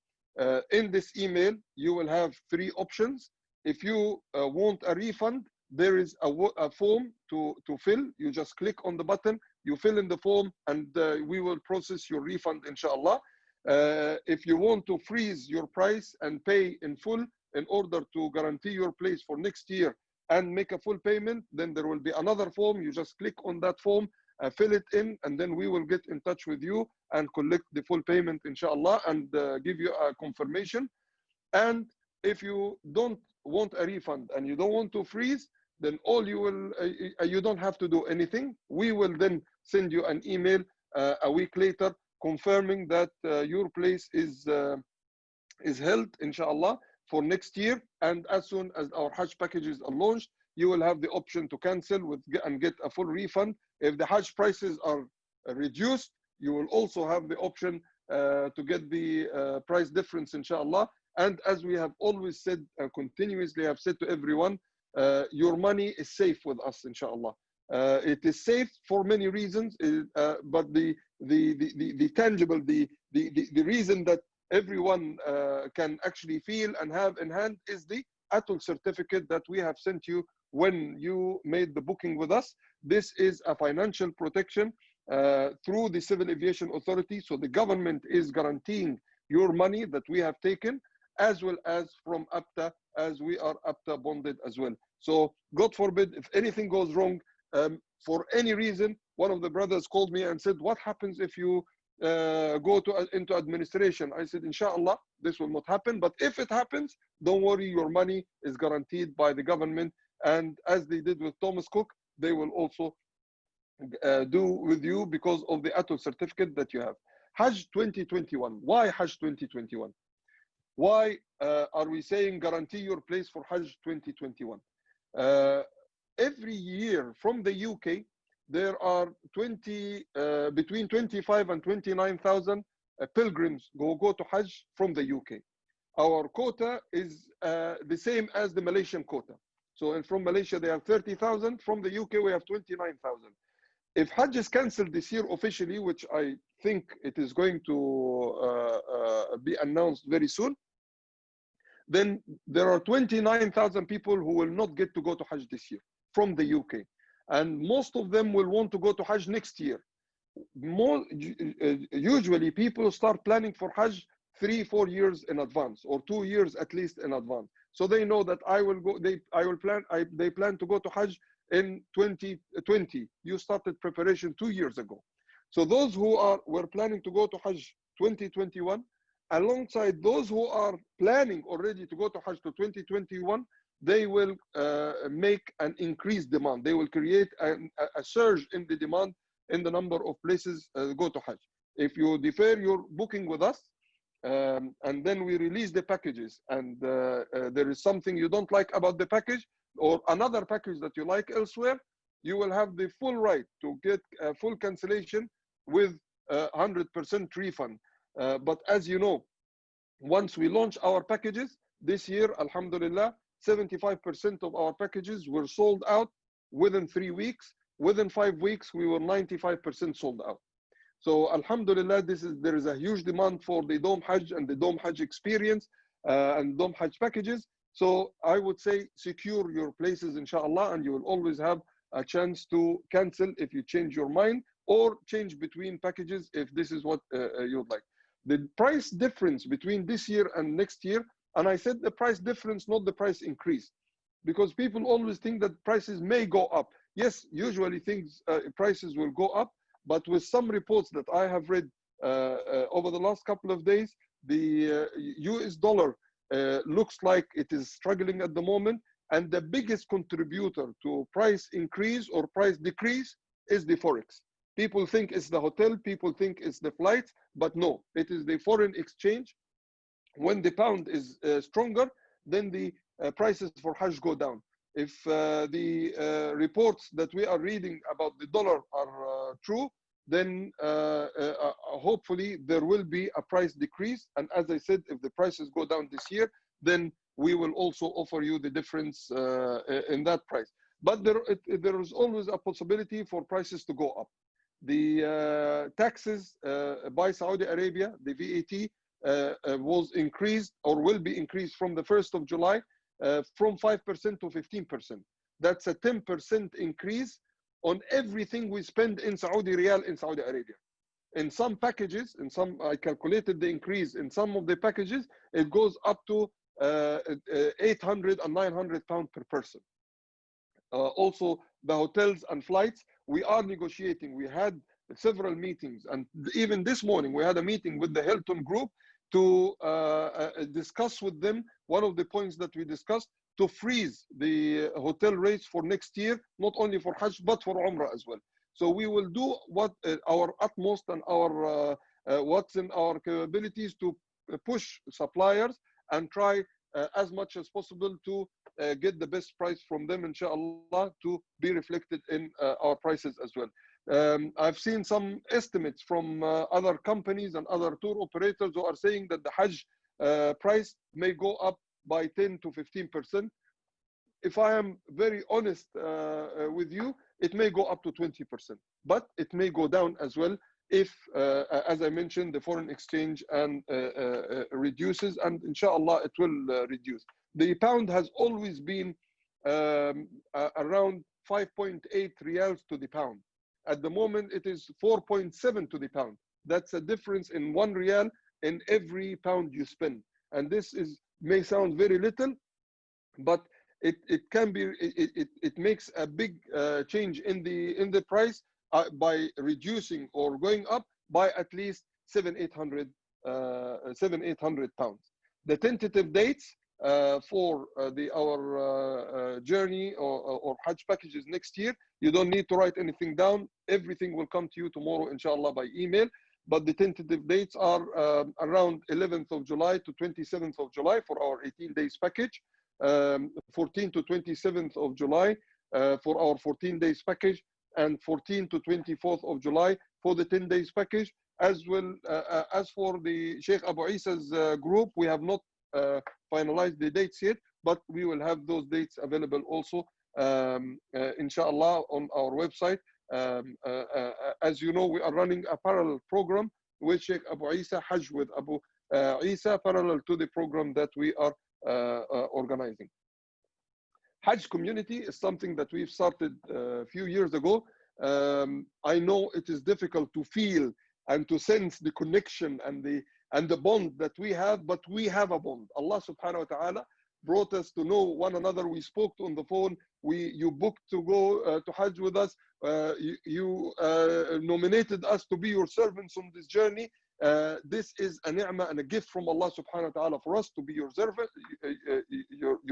In this email, you will have 3 options. If you want a refund, there is a form to fill. You just click on the button, you fill in the form, and we will process your refund, inshallah. If you want to freeze your price and pay in full in order to guarantee your place for next year and make a full payment, then there will be another form. You just click on that form, fill it in, and then we will get in touch with you and collect the full payment, inshallah, and give you a confirmation. And if you don't want a refund and you don't want to freeze, then you don't have to do anything. We will then send you an email a week later confirming that your place is held, inshallah, for next year. And as soon as our Hajj packages are launched, you will have the option to cancel and get a full refund. If the Hajj prices are reduced, you will also have the option to get the price difference, inshallah. And as we have always said, continuously have said to everyone, your money is safe with us, inshallah. It is safe for many reasons, but the tangible, the reason that everyone can actually feel and have in hand is the ATOL certificate that we have sent you when you made the booking with us. This is a financial protection through the Civil Aviation Authority. So the government is guaranteeing your money that we have taken, as well as from APTA, as we are APTA bonded as well. So God forbid, if anything goes wrong, for any reason, one of the brothers called me and said, what happens if you go into administration? I said, inshallah, this will not happen. But if it happens, don't worry, your money is guaranteed by the government. And as they did with Thomas Cook, they will also do with you because of the ATOL certificate that you have. Hajj 2021. Why Hajj 2021? Why are we saying guarantee your place for Hajj 2021? Every year from the UK, there are between 25 and 29,000 pilgrims go to Hajj from the UK. Our quota is the same as the Malaysian quota. So from Malaysia, they have 30,000. From the UK, we have 29,000. If Hajj is cancelled this year officially, which I think it is going to be announced very soon, then there are 29,000 people who will not get to go to Hajj this year from the UK. And most of them will want to go to Hajj next year. Usually people start planning for Hajj 3-4 years in advance, or 2 years at least in advance. So they know that they plan to go to Hajj in 2020. You started preparation 2 years ago. So those who were planning to go to Hajj 2021, alongside those who are planning already to go to Hajj to 2021, they will make an increased demand. They will create a surge in the demand in the number of places go to Hajj. If you defer your booking with us, and then we release the packages, and there is something you don't like about the package, or another package that you like elsewhere, you will have the full right to get a full cancellation with 100% refund. But as you know, once we launch our packages this year, alhamdulillah, 75% of our packages were sold out within 3 weeks. Within 5 weeks, we were 95% sold out. So alhamdulillah, there is a huge demand for the Dome Hajj and the Dome Hajj experience and Dome Hajj packages. So I would say secure your places, inshallah, and you will always have a chance to cancel if you change your mind, or change between packages if this is what you'd like. The price difference between this year and next year, and I said the price difference, not the price increase, because people always think that prices may go up. Yes, usually prices will go up, but with some reports that I have read over the last couple of days, the US dollar looks like it is struggling at the moment, and the biggest contributor to price increase or price decrease is the forex. People think it's the hotel, people think it's the flights, but no, it is the foreign exchange. When the pound is stronger, then the prices for Hajj go down. If the reports that we are reading about the dollar are true, then hopefully there will be a price decrease. And as I said, if the prices go down this year, then we will also offer you the difference in that price. But there is always a possibility for prices to go up. The taxes by Saudi Arabia, the VAT, was increased or will be increased from the 1st of July from 5% to 15%. That's a 10% increase on everything we spend in Saudi Riyal in Saudi Arabia. In some packages, I calculated the increase in some of the packages, it goes up to 800 and 900 pounds per person. Also, the hotels and flights, we are negotiating. We had several meetings, and even this morning we had a meeting with the Hilton Group to discuss with them one of the points that we discussed, to freeze the hotel rates for next year, not only for Hajj, but for Umrah as well. So we will do what our utmost and our what's in our capabilities to push suppliers and try as much as possible to get the best price from them, inshallah, to be reflected in our prices as well. I've seen some estimates from other companies and other tour operators who are saying that the Hajj price may go up by 10 to 15%. If I am very honest with you, it may go up to 20%, but it may go down as well if, as I mentioned, the foreign exchange and reduces, and inshallah it will reduce. The pound has always been around 5.8 riyals to the pound. At the moment, it is 4.7 to the pound. That's a difference in 1 riyal in every pound you spend. And this may sound very little, but it can be. It makes a big change in the price by reducing or going up by at least 700-800 pounds. The tentative dates for our journey or Hajj packages next year, you don't need to write anything down. Everything will come to you tomorrow, inshallah, by email. But the tentative dates are around 11th of July to 27th of July for our 18 days package, 14th to 27th of July for our 14 days package, and 14 to 24th of July for the 10 days package. As well as for the Sheikh Abu Eesa's group, we have not finalized the dates yet, but we will have those dates available also, inshallah, on our website. As you know, we are running a parallel program with Sheikh Abu Eesa, Hajj with Abu Eesa, parallel to the program that we are organizing. Hajj community is something that we've started a few years ago. I know it is difficult to feel and to sense the connection and the bond that we have, but we have a bond. Allah subhanahu wa ta'ala brought us to know one another. We spoke on the phone. You booked to go to Hajj with us. You nominated us to be your servants on this journey. This is a ni'mah and a gift from Allah subhanahu wa ta'ala for us to be your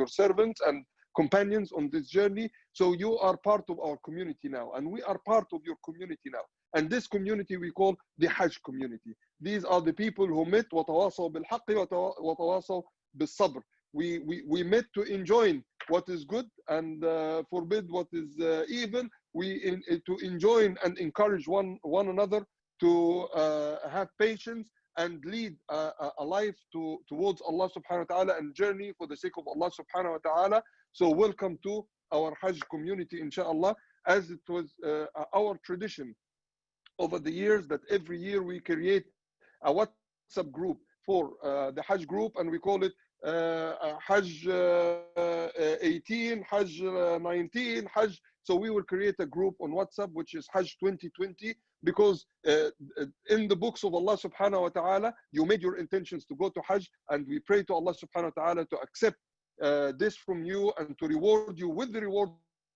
servants and companions on this journey. So you are part of our community now, and we are part of your community now. And this community we call the Hajj community. These are the people who met وتواصوا بالحق وتواصوا بالصبر. We met to enjoin what is good and forbid what is evil. To enjoin and encourage one another to have patience and lead a life towards Allah subhanahu wa ta'ala and journey for the sake of Allah subhanahu wa ta'ala. So welcome to our Hajj community, inshallah, as it was our tradition over the years that every year we create a WhatsApp group for the Hajj group, and we call it Hajj 18, Hajj 19, Hajj. So we will create a group on WhatsApp, which is Hajj 2020, because in the books of Allah subhanahu wa ta'ala, you made your intentions to go to Hajj, and we pray to Allah subhanahu wa ta'ala to accept this from you and to reward you with the reward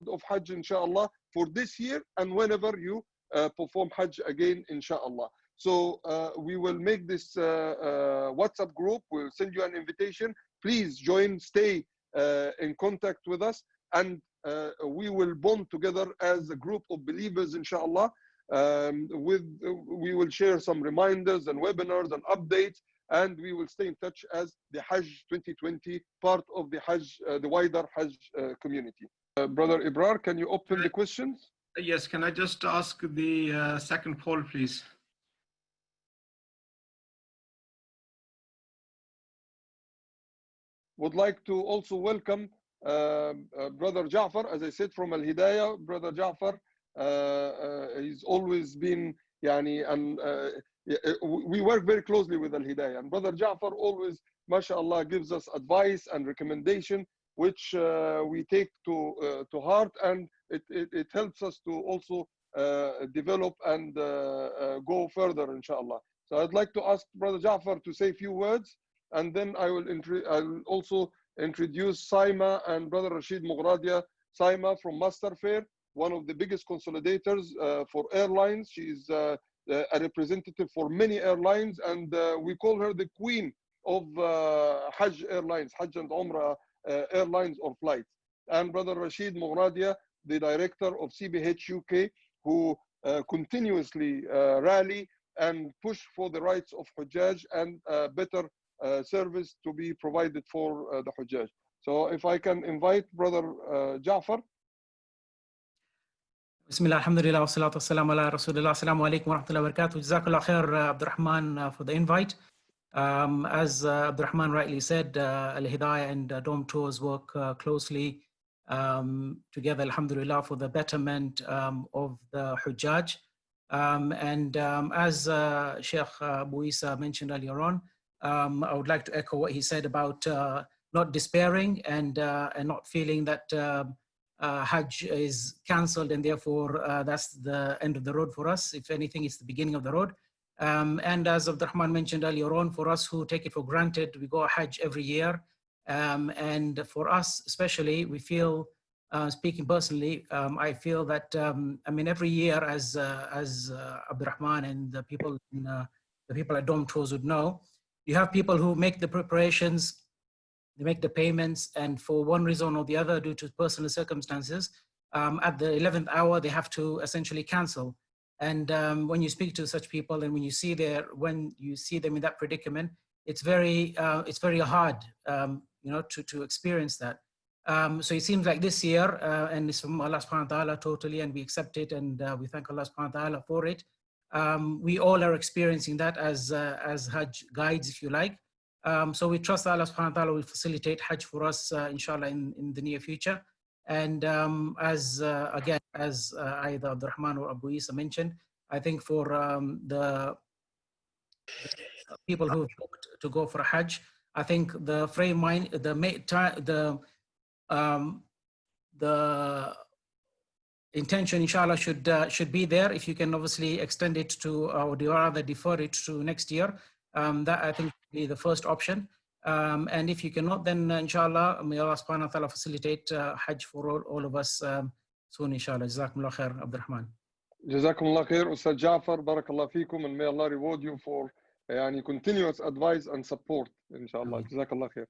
of Hajj, inshallah, for this year and whenever you perform Hajj again, inshallah. So we will make this WhatsApp group. We'll send you an invitation. Please join, stay in contact with us, and we will bond together as a group of believers, inshallah. We will share some reminders and webinars and updates, and we will stay in touch as the Hajj 2020, part of the Hajj, the wider Hajj community. Brother Ibrar, can you open the questions? Yes, can I just ask the second poll, please? Would like to also welcome Brother Ja'far, as I said, from Al-Hidayah. Brother Ja'far, he's always been, and we work very closely with Al-Hidayah. And Brother Ja'far always, mashallah, gives us advice and recommendation, which we take to heart, and it helps us to also develop and go further, inshallah. So I'd like to ask Brother Ja'far to say a few words, and then I'll also introduce Saima and Brother Rashid Mughradia. Saima from Master Fair, one of the biggest consolidators for airlines. She's a representative for many airlines, and we call her the queen of Hajj airlines, Hajj and Umrah airlines or flights. And Brother Rashid Mughradia, the director of CBH UK, who continuously rally and push for the rights of Hujjaj and better service to be provided for the Hujjaj. So if I can invite Brother Ja'far. Bismillah, alhamdulillah, wa salatu wa salam ala rasulillah. Assalamu alaikum wa rahmatullahi wa barakatuh. Jazakallah khair, Abdel Rahman, for the invite. As Abdel Rahman rightly said, Al-Hidayah and Dome Tours work closely together, alhamdulillah, for the betterment of the Hujjaj. As Sheikh Abu Eesa mentioned earlier on, I would like to echo what he said about not despairing and not feeling that Hajj is cancelled and therefore that's the end of the road for us. If anything, it's the beginning of the road. And as Abdel Rahman mentioned earlier on, for us who take it for granted, we go Hajj every year. And for us especially, we feel, speaking personally, I feel that, every year, as Abdel Rahman and the people at Dome Tours would know, you have people who make the preparations, they make the payments, and for one reason or the other, due to personal circumstances, at the 11th hour, they have to essentially cancel. And when you speak to such people, and when you see them in that predicament, it's very hard, to experience that. So it seems like this year, and it's from Allah subhanahu wa ta'ala totally, and we accept it, and we thank Allah subhanahu wa ta'ala for it. We all are experiencing that as Hajj guides, if you like. So we trust Allah subhanahu wa ta'ala will facilitate Hajj for us, inshallah, in the near future. And again, as either Rahman or Abu Eesa mentioned, I think for the people who booked to go for Hajj, I think the frame mind, the intention, inshallah, should be there. If you can obviously extend it to, or rather defer it to next year, that I think would be the first option. And if you cannot, then inshallah, may Allah subhanahu wa ta'ala facilitate Hajj for all of us soon, inshallah. Jazakumullah khair, Abdel Rahman. Jazakumullah khair, Ustad Ja'far, barakallah feekum, and may Allah reward you for continuous advice and support, inshallah. Jazakallah khair.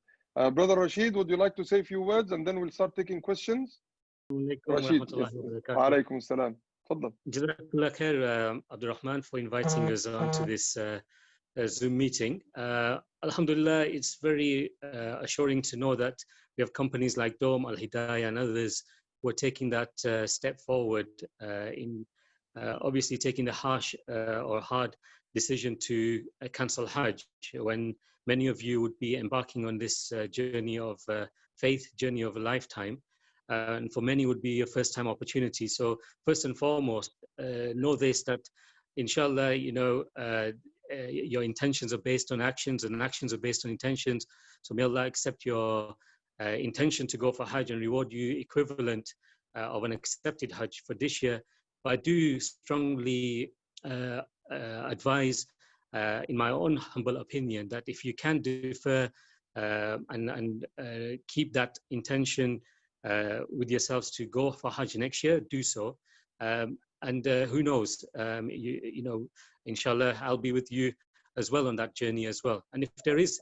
Brother Rashid, would you like to say a few words, and then we'll start taking questions? Rashid, yes. Wa alaikum salam. Tfaddal. Jazakallah khair, Abdel Rahman, for inviting us on to this Zoom meeting. Alhamdulillah, it's very assuring to know that we have companies like Dome, Al-Hidayah, and others who are taking that step forward in obviously taking the harsh or hard decision to cancel Hajj, when many of you would be embarking on this journey of faith, journey of a lifetime. And for many would be a first-time opportunity. So first and foremost, know this, that inshallah, your intentions are based on actions, and actions are based on intentions. So may Allah accept your intention to go for Hajj and reward you equivalent of an accepted Hajj for this year. But I do strongly advise, in my own humble opinion, that if you can defer and keep that intention with yourselves to go for Hajj next year, do so. And who knows, inshallah, I'll be with you as well on that journey as well. And if there is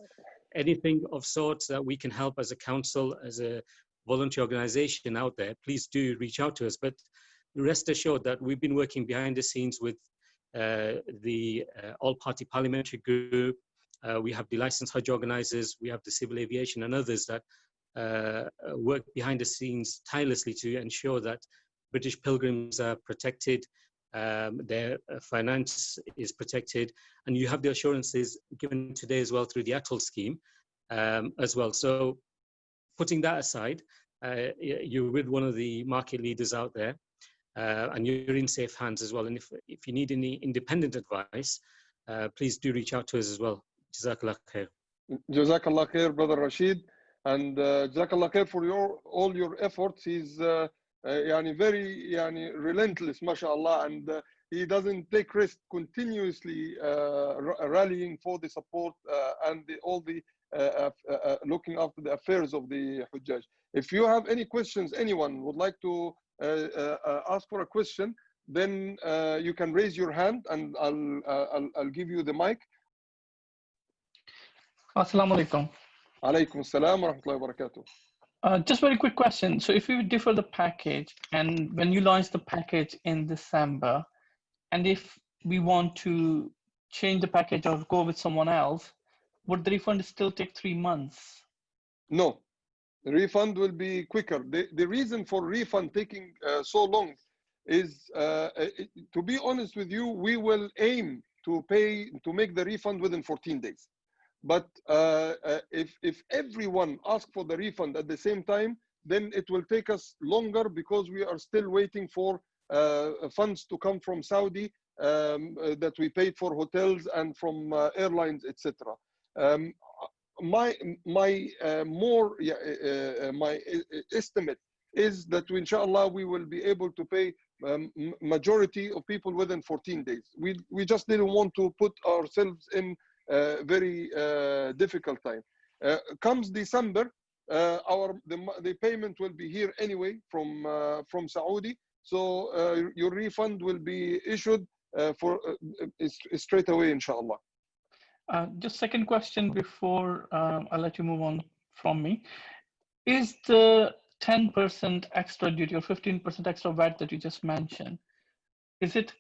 anything of sorts that we can help as a council, as a voluntary organization out there, please do reach out to us. But rest assured that we've been working behind the scenes with the all-party parliamentary group. We have the licensed Hajj organizers, we have the civil aviation and others that work behind the scenes tirelessly to ensure that British pilgrims are protected, their finance is protected, and you have the assurances given today as well through the ATOL scheme as well. So putting that aside, you're with one of the market leaders out there, and you're in safe hands as well. And if you need any independent advice, please do reach out to us as well. Jazakallah khair. Jazakallah khair, Brother Rashid. And Jazakallah khair for all your efforts. He's very relentless, mashallah, and he doesn't take risk, continuously rallying for the support and all the looking after the affairs of the Hujjaj. If you have any questions, anyone would like to ask for a question, then you can raise your hand and I'll give you the mic. Assalamu alaikum. Alaikum assalam wa rahmatullahi wa barakatuh. Just very quick question. So if you defer the package, and when you launch the package in December, and if we want to change the package or go with someone else, would the refund still take 3 months? No, the refund will be quicker. The reason for refund taking so long is, to be honest with you, we will aim to make the refund within 14 days. But if everyone asks for the refund at the same time, then it will take us longer, because we are still waiting for funds to come from Saudi that we paid for hotels and from airlines, etc. My estimate is that inshallah we will be able to pay majority of people within 14 days. We just didn't want to put ourselves in very difficult time. Comes December, the payment will be here anyway from Saudi, so your refund will be issued for straight away, inshallah. Just second question before I'll let you move on from me. Is the 10% extra duty or 15% extra VAT that you just mentioned, is it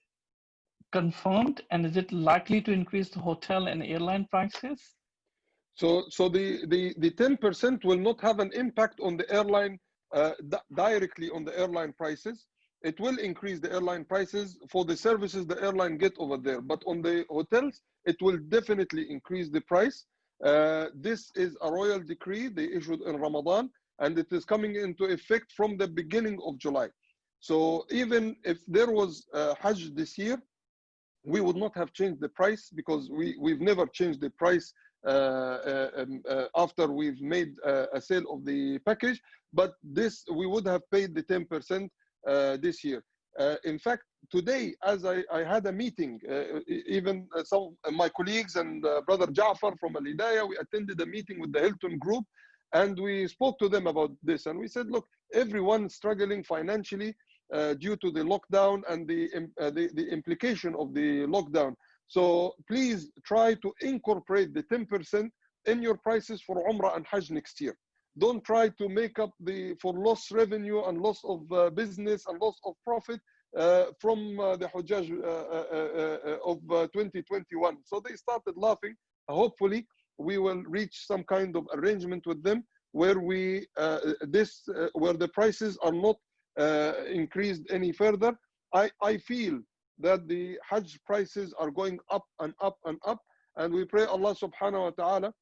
confirmed, and is it likely to increase the hotel and airline prices? So the 10% will not have an impact on the airline directly on the airline prices. It will increase the airline prices for the services the airline get over there, but on the hotels, it will definitely increase the price. This is a royal decree they issued in Ramadan, and it is coming into effect from the beginning of July. So even if there was Hajj this year, we would not have changed the price, because we've never changed the price after we've made a sale of the package. But this, we would have paid the 10% this year. In fact, today, as I had a meeting, even some of my colleagues and Brother Ja'far from Al-Hidayah, we attended a meeting with the Hilton Group, and we spoke to them about this. And we said, look, everyone's struggling financially due to the lockdown and the implication of the lockdown. So please try to incorporate the 10% in your prices for Umrah and Hajj next year. Don't try to make up for lost revenue and loss of business and loss of profit from the Hajj of 2021. So they started laughing. Hopefully, we will reach some kind of arrangement with them where where the prices are not increased any further. I feel that the Hajj prices are going up and up and up, and we pray Allah subhanahu wa ta'ala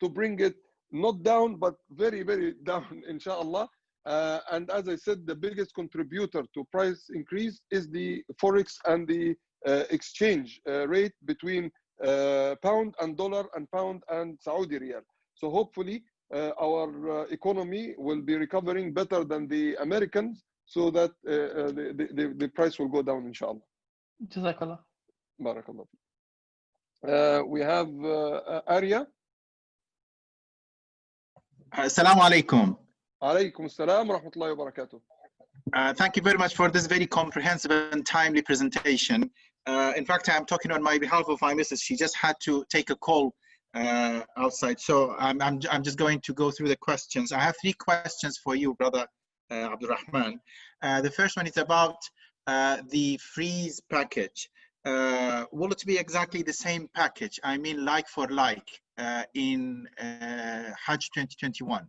to bring it not down, but very, very down, inshallah. And as I said, the biggest contributor to price increase is the Forex and the exchange rate between pound and dollar and pound and Saudi riyal. So hopefully our economy will be recovering better than the Americans, so that the price will go down, inshallah. Jazakallah. Barakallah. We have Arya. Assalamu alaikum. Alaykum assalam wa rahmatullahi wa barakatuh. Thank you very much for this very comprehensive and timely presentation. In fact, I'm talking on my behalf of my missus. She just had to take a call outside. So I'm just going to go through the questions. I have 3 questions for you, Brother Abdul Rahman. The first one is about the freeze package. Will it be exactly the same package? I mean, like for like in Hajj 2021?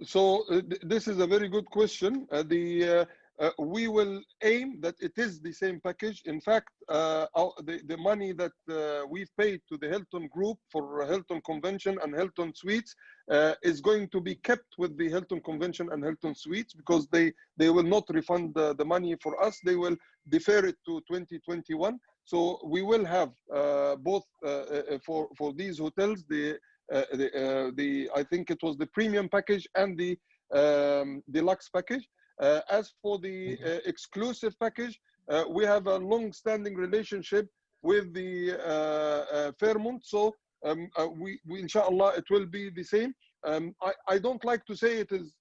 So this is a very good question. We will aim that it is the same package. In fact, the money that we've paid to the Hilton Group for Hilton Convention and Hilton Suites is going to be kept with the Hilton Convention and Hilton Suites, because they will not refund the money for us. They will defer it to 2021. So we will have both for these hotels, I think it was the premium package and the deluxe package. As for the exclusive package, we have a long-standing relationship with the Fairmont. So we inshallah, it will be the same. I don't like to say it is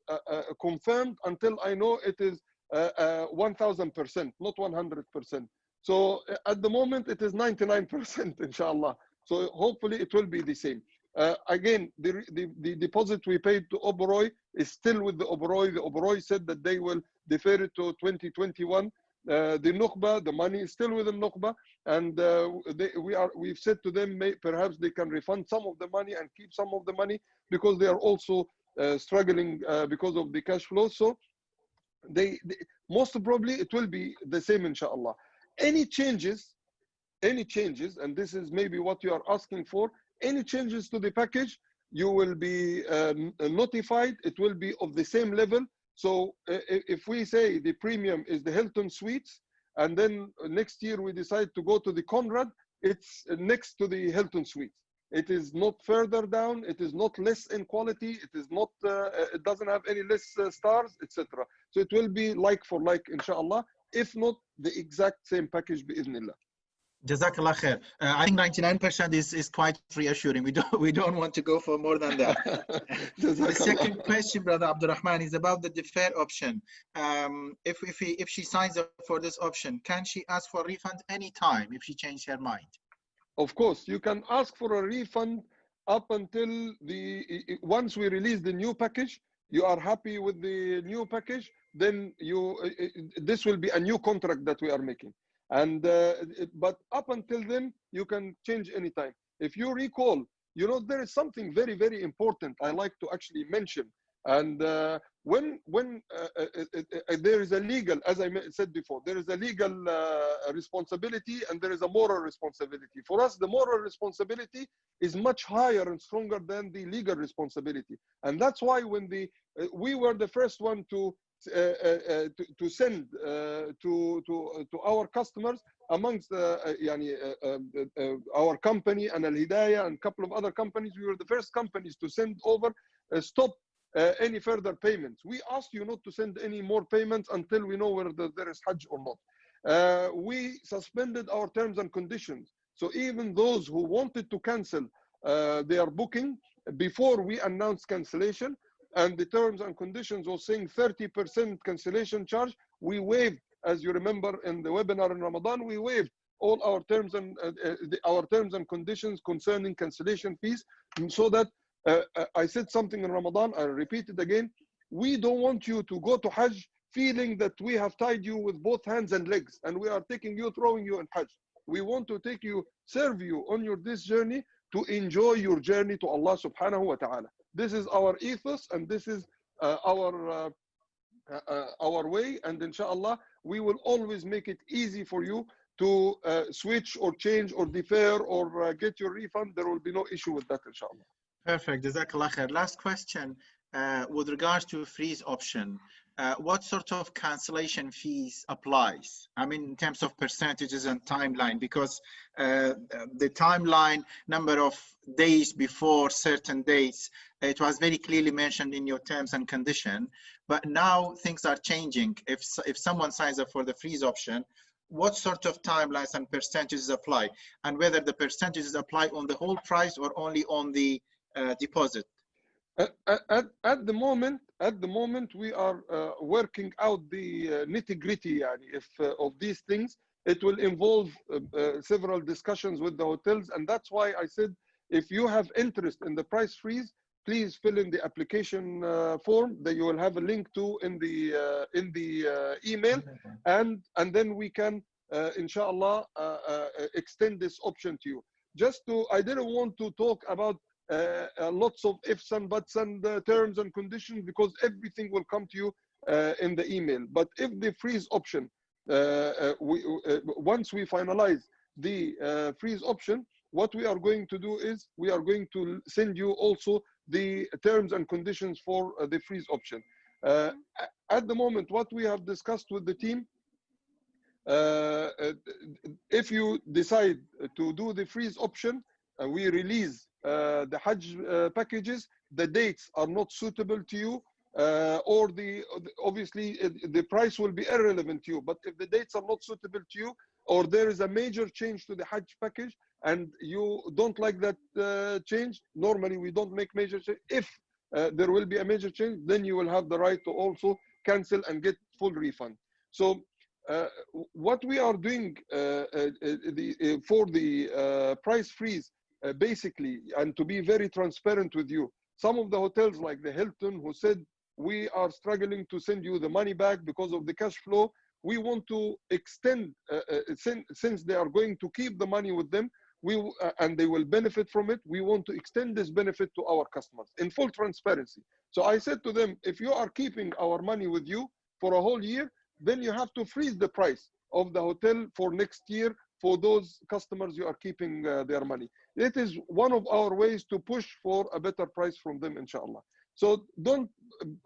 confirmed until I know it is 1000%, not 100%. So at the moment, it is 99%, inshallah. So hopefully it will be the same. Again, the deposit we paid to Oberoi is still with the Oberoi. The Oberoi said that they will defer it to 2021. The Nukhba, the money is still with the Nukhba, and we've said to them, perhaps they can refund some of the money and keep some of the money, because they are also struggling because of the cash flow. So most probably it will be the same, inshallah. Any changes, and this is maybe what you are asking for, any changes to the package, you will be notified. It will be of the same level. So if we say the premium is the Hilton Suites, and then next year we decide to go to the Conrad, it's next to the Hilton Suites. It is not further down. It is not less in quality. It is not. It doesn't have any less stars, etc. So it will be like for like, inshallah. If not the exact same package, bi'idhnillah. Jazakallah khair. I think 99% is quite reassuring. We don't want to go for more than that. The second question, Brother Abdul Rahman, is about the defer option. If she signs up for this option, can she ask for a refund anytime if she changes her mind? Of course, you can ask for a refund up until once we release the new package. You are happy with the new package, then this will be a new contract that we are making. And but up until then, you can change anytime. If you recall, you know, there is something very, very important I like to actually mention. And when there is a legal, as I said before, there is a legal responsibility and there is a moral responsibility. For us, the moral responsibility is much higher and stronger than the legal responsibility. And that's why when we were the first one to send to our customers, amongst our company and Al-Hidayah and a couple of other companies, we were the first companies to send over, stop any further payments. We asked you not to send any more payments until we know whether there is Hajj or not. We suspended our terms and conditions. So even those who wanted to cancel their booking before we announced cancellation, and the terms and conditions was saying 30% cancellation charge, we waived, as you remember in the webinar in Ramadan, we waived all our terms and conditions concerning cancellation fees, so that I said something in Ramadan, I'll repeat it again. We don't want you to go to Hajj feeling that we have tied you with both hands and legs and we are taking you, throwing you in Hajj. We want to take you, serve you on this journey, to enjoy your journey to Allah subhanahu wa ta'ala. This is our ethos and this is our way, and inshallah we will always make it easy for you to switch or change or defer or get your refund. There will be no issue with that, inshallah. Perfect. Jazakallah khair. Last question with regards to freeze option. What sort of cancellation fees applies? I mean, in terms of percentages and timeline, because the timeline, number of days before certain dates, it was very clearly mentioned in your terms and condition. But now things are changing. If someone signs up for the freeze option, what sort of timelines and percentages apply, and whether the percentages apply on the whole price or only on the deposit? At the moment, we are working out the nitty-gritty of these things. It will involve several discussions with the hotels, and that's why I said, if you have interest in the price freeze, please fill in the application form that you will have a link to in the email, and then we can inshallah extend this option to you. I didn't want to talk about lots of ifs and buts and terms and conditions, because everything will come to you in the email. But if the freeze option, once we finalize the freeze option, what we are going to do is we are going to send you also the terms and conditions for the freeze option. At the moment, what we have discussed with the team, if you decide to do the freeze option, we release the Hajj packages, the dates are not suitable to you, or obviously the price will be irrelevant to you. But if the dates are not suitable to you, or there is a major change to the Hajj package and you don't like that change, normally we don't make major change. If there will be a major change, then you will have the right to also cancel and get full refund. So what we are doing for the price freeze, basically, and to be very transparent with you, some of the hotels like the Hilton, who said we are struggling to send you the money back because of the cash flow, we want to extend, since they are going to keep the money with them, and they will benefit from it, we want to extend this benefit to our customers in full transparency. So I said to them, if you are keeping our money with you for a whole year, then you have to freeze the price of the hotel for next year for those customers you are keeping their money. It is one of our ways to push for a better price from them, inshallah. So don't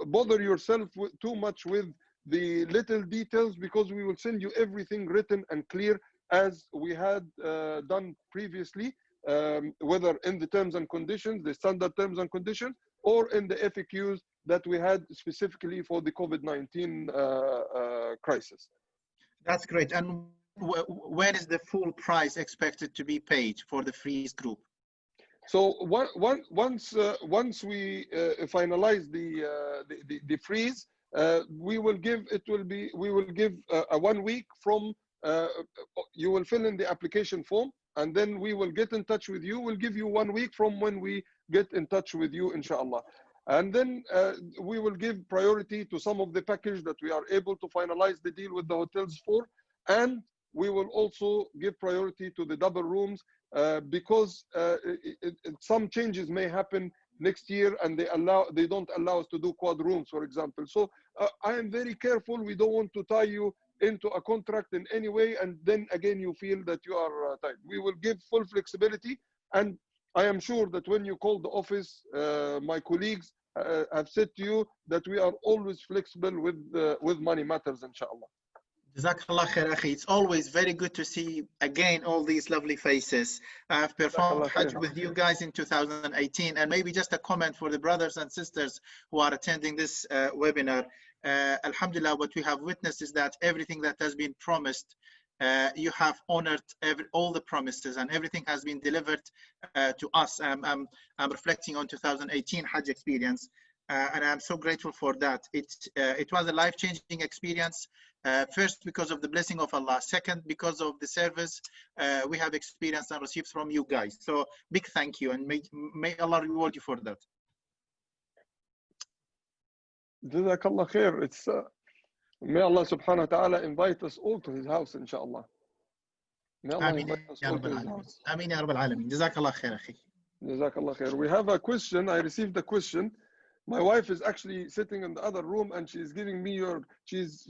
bother yourself too much with the little details, because we will send you everything written and clear as we had done previously, whether in the terms and conditions, the standard terms and conditions, or in the FAQs that we had specifically for the COVID-19 crisis. That's great. And when is the full price expected to be paid for the freeze group? So once we finalize the freeze, we will give a 1 week from you will fill in the application form, and then we will get in touch with you. We'll give you 1 week from when we get in touch with you, inshallah. And then we will give priority to some of the package that we are able to finalize the deal with the hotels for, and we will also give priority to the double rooms because some changes may happen next year, and they don't allow us to do quad rooms, for example. So I am very careful. We don't want to tie you into a contract in any way, and then again you feel that you are tied. We will give full flexibility, and I am sure that when you call the office, my colleagues have said to you that we are always flexible with money matters, inshallah. Jazakallah khair, akhi. It's always very good to see again all these lovely faces. I've performed Hajj with you guys in 2018, and maybe just a comment for the brothers and sisters who are attending this webinar. Alhamdulillah, what we have witnessed is that everything that has been promised, you have honored all the promises, and everything has been delivered to us. I'm reflecting on 2018 Hajj experience, and I'm so grateful for that. It was a life-changing experience. First, because of the blessing of Allah. Second, because of the service we have experienced and received from you guys. So big thank you, and may Allah reward you for that. Jazakallah khair. It's may Allah subhanahu wa ta'ala invite us all to his house, inshallah. May Allah invite us all to his house. Ameen ya Rabbal Alameen. Jazakallah khair, akhi. Jazakallah khair. We have a question. I received a question. My wife is actually sitting in the other room, and she's giving me she's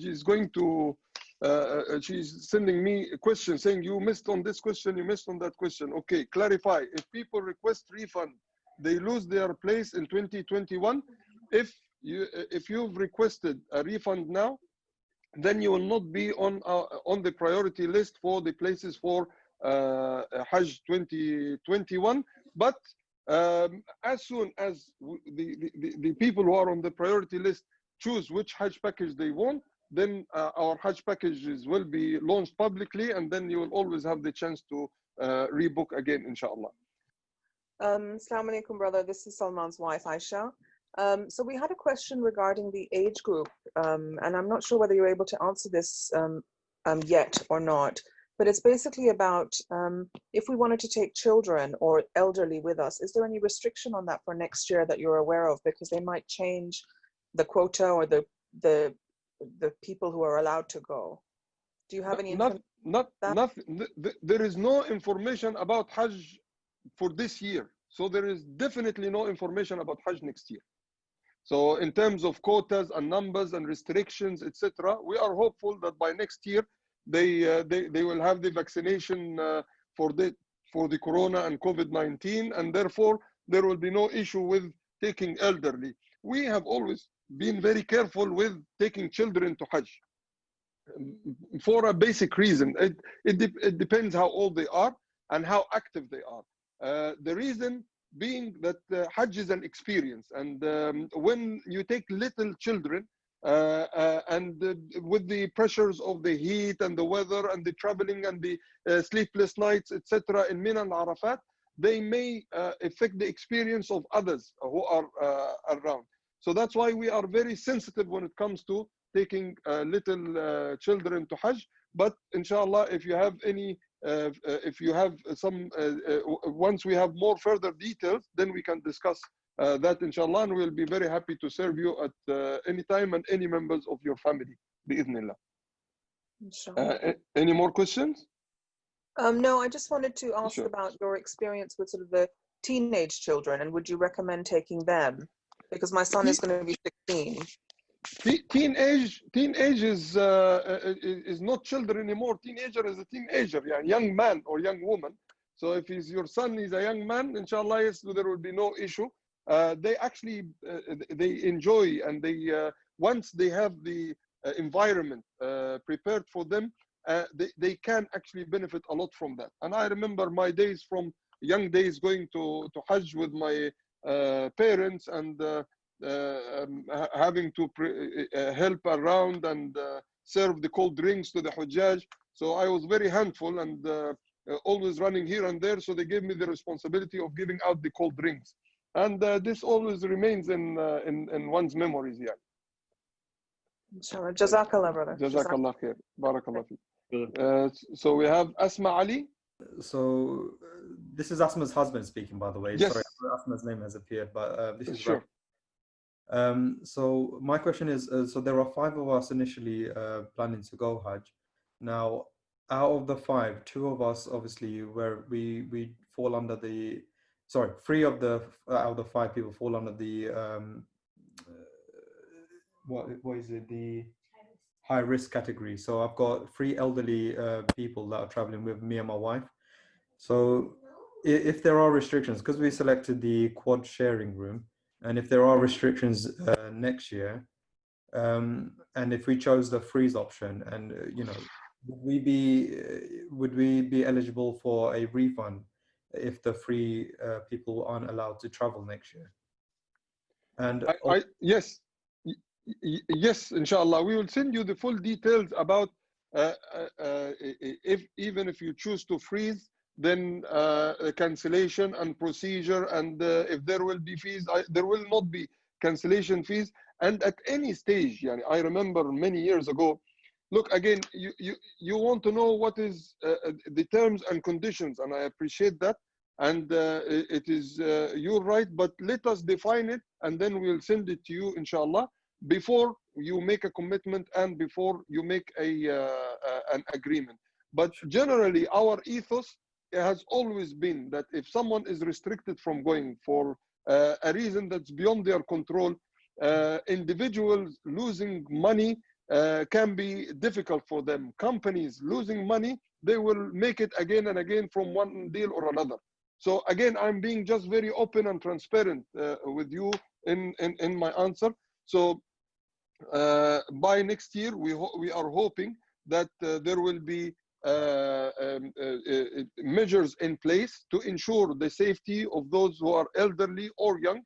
sending me a question saying, you missed on this question, you missed on that question. Okay, clarify. If people request refund, they lose their place in 2021. If you've requested a refund now, then you will not be on the priority list for the places for Hajj 2021. But as soon as the people who are on the priority list choose which Hajj package they want, then our Hajj packages will be launched publicly, and then you will always have the chance to rebook again, inshallah. Assalamu alaikum, brother. This is Salman's wife, Aisha. So we had a question regarding the age group, and I'm not sure whether you're able to answer this yet or not. But it's basically about if we wanted to take children or elderly with us, is there any restriction on that for next year that you're aware of? Because they might change the quota or the people who are allowed to go. Do you have any information? Nothing. There is no information about Hajj for this year. So there is definitely no information about Hajj next year. So in terms of quotas and numbers and restrictions, etc., we are hopeful that by next year they will have the vaccination for the corona and COVID-19, and therefore there will be no issue with taking elderly. We have always been very careful with taking children to Hajj for a basic reason. It depends how old they are and how active they are. The reason being that Hajj is an experience, and when you take little children and with the pressures of the heat and the weather and the traveling and the sleepless nights, etc., in Mina and Arafat, they may affect the experience of others who are around. So that's why we are very sensitive when it comes to taking little children to Hajj. But inshallah, if you have any, if you have some, once we have more further details, then we can discuss that, inshallah, and we'll be very happy to serve you at any time and any members of your family, bi'idhnillah. Any more questions? No, I just wanted to ask about your experience with sort of the teenage children, and would you recommend taking them? Because my son is going to be 16. Teenage is not children anymore. Teenager is a teenager, yeah, young man or young woman. So if your son is a young man, inshallah, yes, there will be no issue. They actually they enjoy, and they once they have the environment prepared for them, they can actually benefit a lot from that. And I remember my days from young days going to Hajj with my parents, and having to help around and serve the cold drinks to the Hujjaj. So I was very handful and always running here and there. So they gave me the responsibility of giving out the cold drinks, and this always remains in one's memories. Yeah. Inshallah. Jazakallah, brother. Jazakallah khair. Barakallah fi. So we have Asma Ali. So this is Asma's husband speaking, by the way. Yes. Sorry, Asma's name has appeared, but this is sure. So my question is, so there are 5 of us initially planning to go Hajj. Now, out of the 5, 2 of us obviously we fall under the, sorry, 3 of the out of the 5 people fall under the what is it, the high risk category. So I've got 3 elderly people that are traveling with me and my wife. So if there are restrictions, because we selected the quad sharing room, and if there are restrictions next year, and if we chose the freeze option, and would we be eligible for a refund if the 3 people aren't allowed to travel next year? And yes, yes, inshallah, we will send you the full details about even if you choose to freeze, then cancellation and procedure, and if there will be fees, there will not be cancellation fees. And at any stage, I remember many years ago, look, again, you want to know what is the terms and conditions, and I appreciate that. And it is you're right, but let us define it, and then we'll send it to you, inshallah, before you make a commitment and before you make an agreement. But generally, our ethos has always been that if someone is restricted from going for a reason that's beyond their control, individuals losing money can be difficult for them. Companies losing money, they will make it again and again from one deal or another. So again, I'm being just very open and transparent with you in my answer. So by next year, we are hoping that there will be measures in place to ensure the safety of those who are elderly or young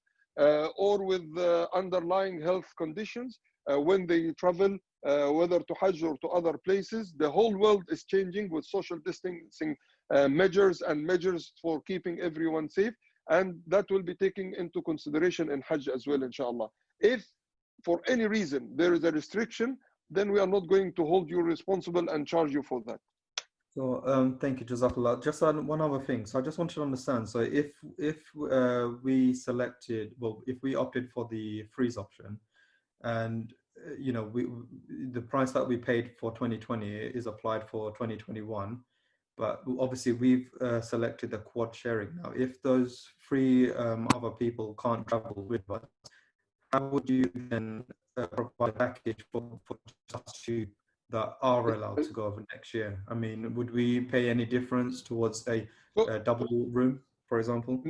or with underlying health conditions when they travel, whether to Hajj or to other places. The whole world is changing with social distancing measures and measures for keeping everyone safe, and that will be taken into consideration in Hajj as well, inshallah. If for any reason there is a restriction, then we are not going to hold you responsible and charge you for that. So thank you, Jazakallah. Just one other thing. So I just wanted to understand. So if we selected, well, if we opted for the freeze option, and the price that we paid for 2020 is applied for 2021, but obviously we've selected the quad sharing now. If those 3 other people can't travel with us, how would you then provide a package for just you that are allowed to go over next year? I mean, would we pay any difference towards a double room, for example?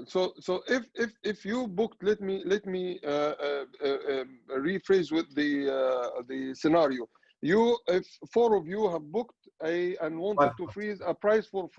So if you booked, let me rephrase with the scenario. If 4 of you have booked and wanted to freeze a price for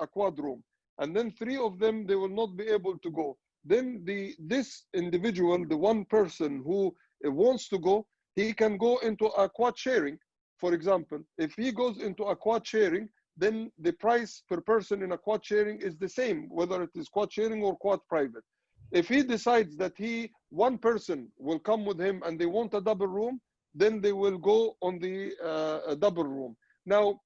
a quad room, and then 3 of them, they will not be able to go, then this individual, the one person who wants to go, he can go into a quad sharing. For example, if he goes into a quad sharing, then the price per person in a quad sharing is the same, whether it is quad sharing or quad private. If he decides that one person will come with him and they want a double room, then they will go on the double room. Now,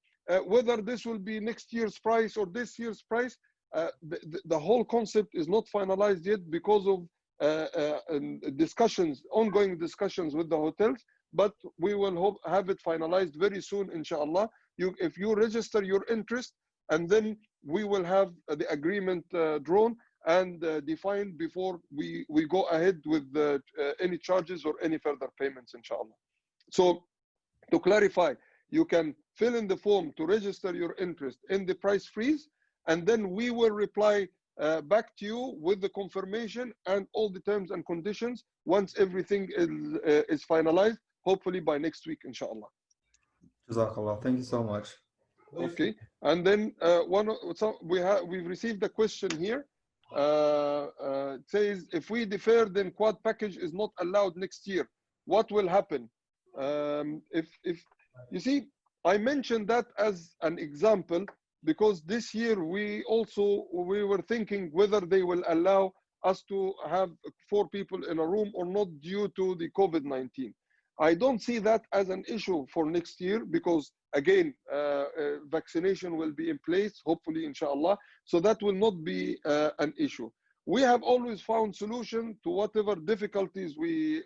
whether this will be next year's price or this year's price, the whole concept is not finalized yet because of ongoing discussions with the hotels, but we will have it finalized very soon, inshallah. If you register your interest, and then we will have the agreement drawn and defined before we go ahead with any charges or any further payments, inshallah. So to clarify, you can fill in the form to register your interest in the price freeze, and then we will reply back to you with the confirmation and all the terms and conditions once everything is finalized, hopefully by next week, inshallah. Jazakallah. Thank you so much. Okay, and then we've received a question here. It says, if we defer, then quad package is not allowed next year. What will happen? If you see, I mentioned that as an example because this year we were thinking whether they will allow us to have 4 people in a room or not due to the COVID-19. I don't see that as an issue for next year because, again, vaccination will be in place, hopefully, inshallah. So that will not be an issue. We have always found solution to whatever difficulties we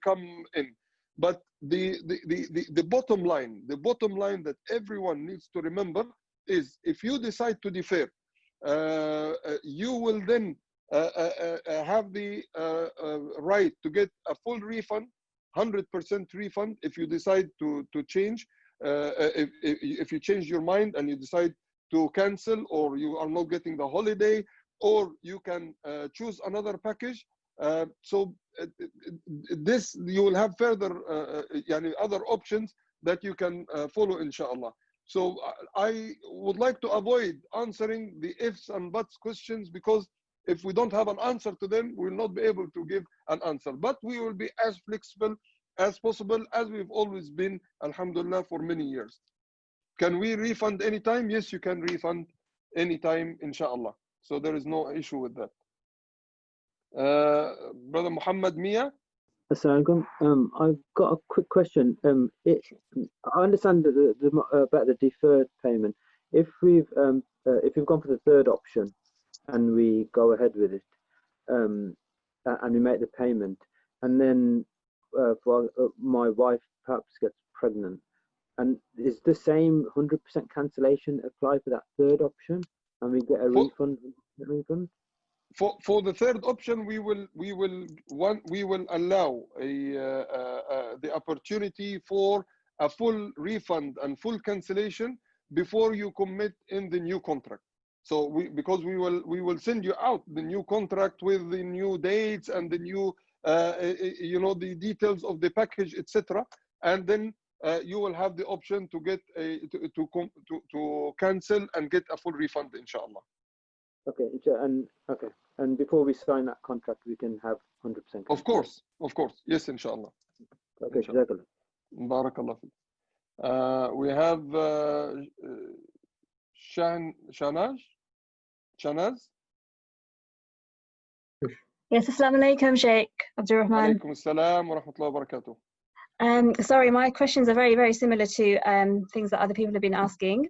come in. But the bottom line that everyone needs to remember is, if you decide to defer, you will then have the right to get a full refund, 100% refund, if you decide to change, if you change your mind and you decide to cancel, or you are not getting the holiday, or you can choose another package. So this, you will have further other options that you can follow, inshallah. So I would like to avoid answering the ifs and buts questions, because if we don't have an answer to them, we will not be able to give an answer. But we will be as flexible as possible, as we've always been, alhamdulillah, for many years. Can we refund anytime? Yes, you can refund anytime, inshallah. So there is no issue with that. Brother Muhammad Mia. Assalamu alaikum. I've got a quick question. I understand that about the deferred payment. If we've gone for the third option and we go ahead with it, and we make the payment, and then my wife perhaps gets pregnant, and is the same 100% cancellation apply for that third option, and we get a refund? For the third option, we will allow the opportunity for a full refund and full cancellation before you commit in the new contract. So because we will send you out the new contract with the new dates and the new the details of the package, etc. And then you will have the option to get to cancel and get a full refund, inshallah. Okay, and before we sign that contract, we can have 100%. Of course, yes, inshallah. Okay, inshallah. Barakallah. We have Shanaz. Yes, assalamu alaikum, Sheikh Abdel Rahman. Alaikum assalam wa rahmatullahi wa barakatuh. Sorry, my questions are very, very similar to things that other people have been asking.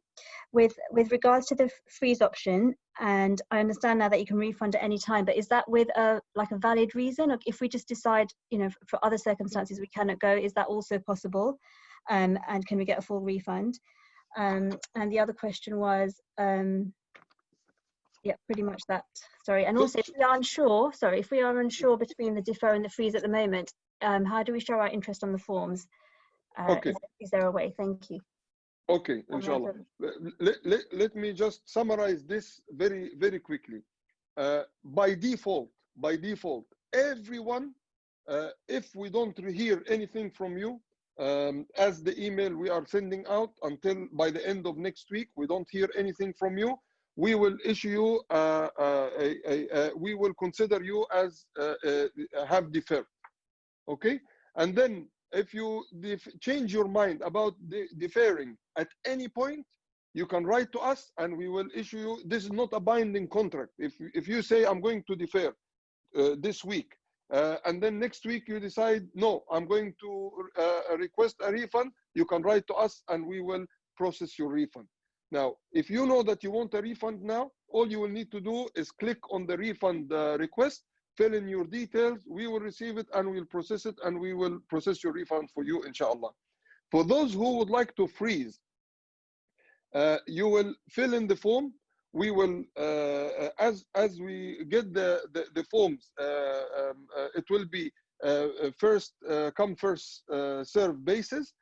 With regards to the freeze option, and I understand now that you can refund at any time, but is that with a valid reason? Or if we just decide, for other circumstances we cannot go, is that also possible? And can we get a full refund? And the other question was, yeah, pretty much that. Sorry, and also if we are unsure between the defer and the freeze at the moment, how do we show our interest on the forms? Okay. Is there a way? Thank you. Okay, inshallah. Let me just summarize this very, very quickly. By default, everyone, if we don't hear anything from you, as the email we are sending out until by the end of next week, we don't hear anything from you, we will issue you, we will consider you as have deferred. Okay? And then if you change your mind about deferring at any point, you can write to us and we will issue you. This is not a binding contract. If you say, I'm going to defer this week, and then next week you decide, no, I'm going to request a refund, you can write to us and we will process your refund. Now, if you know that you want a refund now, all you will need to do is click on the refund request, fill in your details, we will receive it and we'll process it, and we will process your refund for you, inshallah. For those who would like to freeze, you will fill in the form. We will, as we get the forms, it will be first come, first serve basis.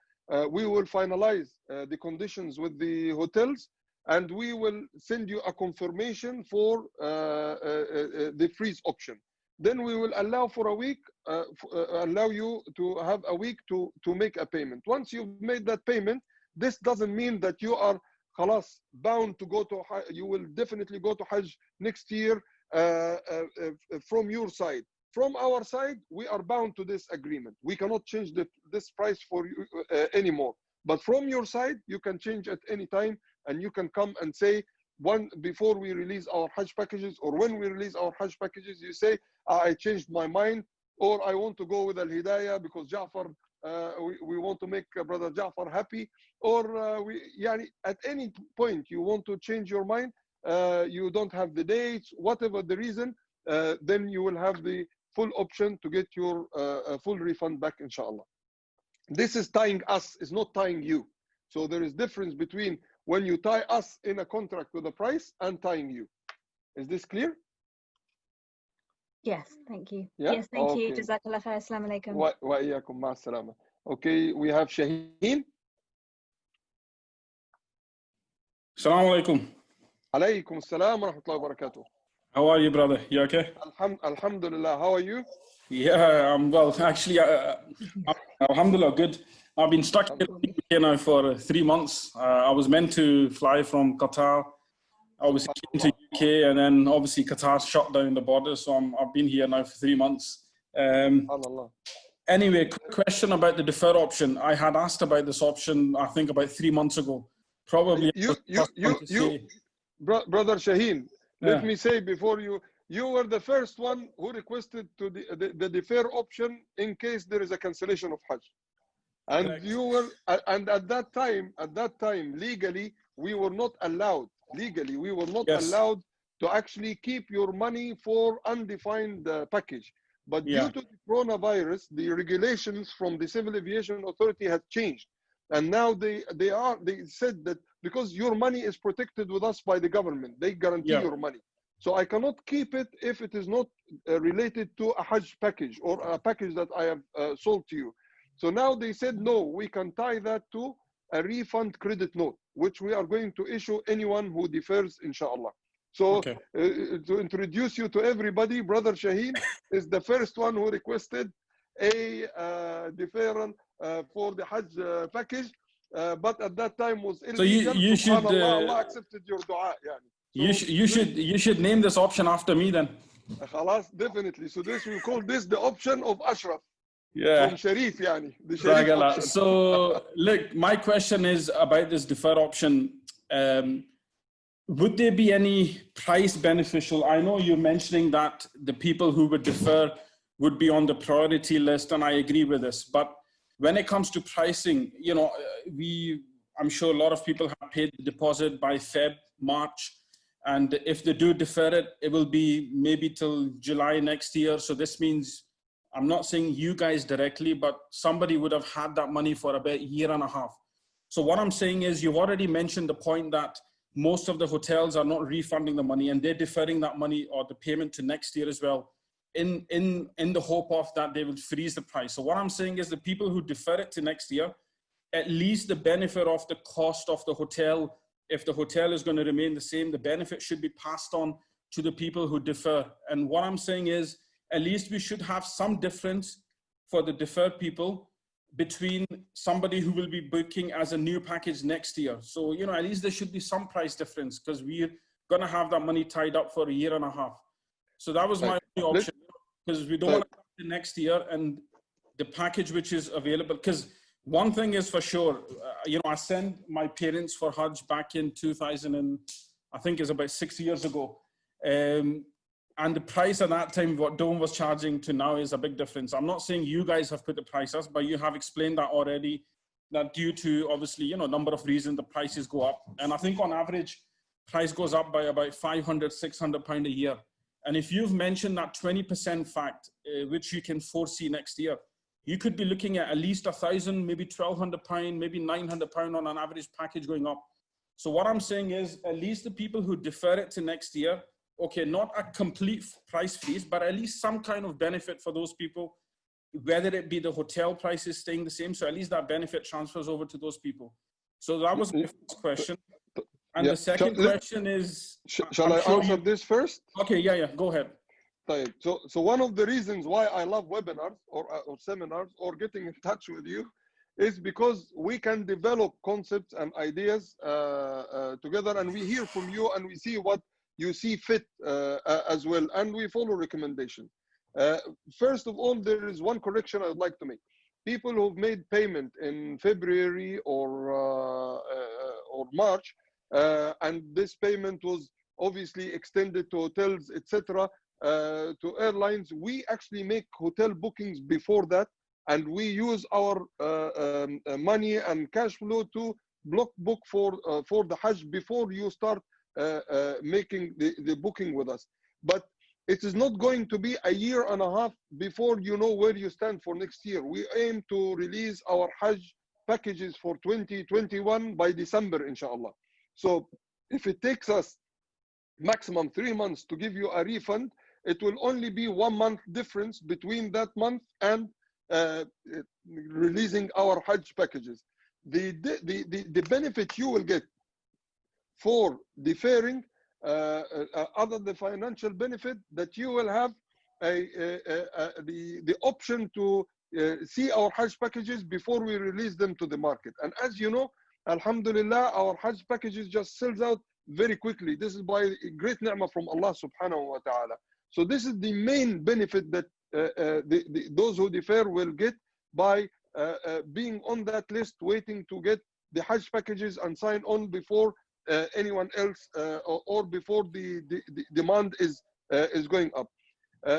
We will finalize the conditions with the hotels, and we will send you a confirmation for the freeze option. Then we will allow for a week, allow you to have a week to make a payment. Once you've made that payment, this doesn't mean that you are khalas bound to go to Hajj. You will definitely go to Hajj next year from your side. From our side, we are bound to this agreement. We cannot change this price for you anymore. But from your side, you can change at any time, and you can come and say, before we release our Hajj packages, or when we release our Hajj packages, you say, I changed my mind, or I want to go with Al-Hidayah because Ja'far, we want to make Brother Ja'far happy, or at any point you want to change your mind, you don't have the dates, whatever the reason, then you will have the full option to get your full refund back, inshallah. This is tying us, is not tying you. So there is difference between when you tie us in a contract with a price and tying you. Is this clear? Yes, thank you. Yeah? Yes, thank you. Okay. Jazakallah khair. Assalamu alaikum. Wa iyyakum ma salama. Okay, we have Shaheen. Assalamu alaikum. Alaykum assalam wa rahmatullahi wa barakatuh. How are you, brother? You okay? Alhamdulillah. How are you? Yeah, I'm well. Actually, alhamdulillah, good. I've been stuck here now for 3 months. I was meant to fly from Qatar. I was came to UK, and then obviously Qatar shut down the border. So I've been here now for 3 months. Anyway, quick question about the defer option. I had asked about this option, I think, about 3 months ago. Probably. Brother Shaheen, let me say before you were the first one who requested to the defer option in case there is a cancellation of Hajj. And correct. You were, and at that time, legally, we were not allowed. Legally, we were not allowed to actually keep your money for undefined package. But due to the coronavirus, the regulations from the Civil Aviation Authority had changed. And now they said that because your money is protected with us by the government, they guarantee your money. So I cannot keep it if it is not related to a Hajj package or a package that I have sold to you. So now they said, no, we can tie that to a refund credit note, which we are going to issue anyone who defers, inshallah. So to introduce you to everybody, Brother Shaheen is the first one who requested a deferral for the Hajj package, but at that time was illegal. So you should. Allah accepted your dua. So you should name this option after me then. Khalas, definitely. So this we call this the option of Ashraf. Yeah. From Sharif, yani. The Sharif option. So look, my question is about this defer option. Would there be any price beneficial? I know you're mentioning that the people who would defer would be on the priority list, and I agree with this. But when it comes to pricing, you know, I'm sure a lot of people have paid the deposit by March. And if they do defer it, it will be maybe till July next year. So this means, I'm not saying you guys directly, but somebody would have had that money for about a year and a half. So what I'm saying is, you've already mentioned the point that most of the hotels are not refunding the money, and they're deferring that money or the payment to next year as well, in the hope of that they will freeze the price. So what I'm saying is, the people who defer it to next year, at least the benefit of the cost of the hotel, if the hotel is going to remain the same, the benefit should be passed on to the people who defer. And what I'm saying is, at least we should have some difference for the deferred people between somebody who will be booking as a new package next year. So, you know, at least there should be some price difference, because we're going to have that money tied up for a year and a half. So that was my only option, because we don't want to have the next year and the package which is available. Because one thing is for sure, you know, I sent my parents for Hajj back in 2000, and I think it's about 6 years ago. And the price at that time, what Dome was charging to now, is a big difference. I'm not saying you guys have put the prices, but you have explained that already, that due to obviously, you know, number of reasons, the prices go up. And I think on average, price goes up by about 500, 600 pound a year. And if you've mentioned that 20% fact, which you can foresee next year, you could be looking at least 1,000, maybe 1,200 pound, maybe 900 pound on an average package going up. So what I'm saying is, at least the people who defer it to next year, okay, not a complete price freeze, but at least some kind of benefit for those people, whether it be the hotel prices staying the same. So at least that benefit transfers over to those people. So that was my first question. And the second question is... Shall I answer this first? Okay, yeah, go ahead. So one of the reasons why I love webinars or seminars or getting in touch with you is because we can develop concepts and ideas together, and we hear from you and we see what you see fit as well, and we follow recommendations. First of all, there is one correction I would like to make. People who've made payment in February or March, and this payment was obviously extended to hotels, etc., to airlines, we actually make hotel bookings before that, and we use our money and cash flow to book for the Hajj before you start making the booking with us. But it is not going to be a year and a half before you know where you stand for next year. We aim to release our Hajj packages for 2021 by December, inshallah. So if it takes us maximum 3 months to give you a refund, it will only be 1 month difference between that month and releasing our Hajj packages. The benefit you will get for deferring, other than the financial benefit, that you will have the option to see our Hajj packages before we release them to the market. And as you know, alhamdulillah, our Hajj packages just sells out very quickly. This is by great ni'mah from Allah subhanahu wa ta'ala. So this is the main benefit that those who defer will get by being on that list, waiting to get the Hajj packages and sign on before anyone else, or before the demand is going up.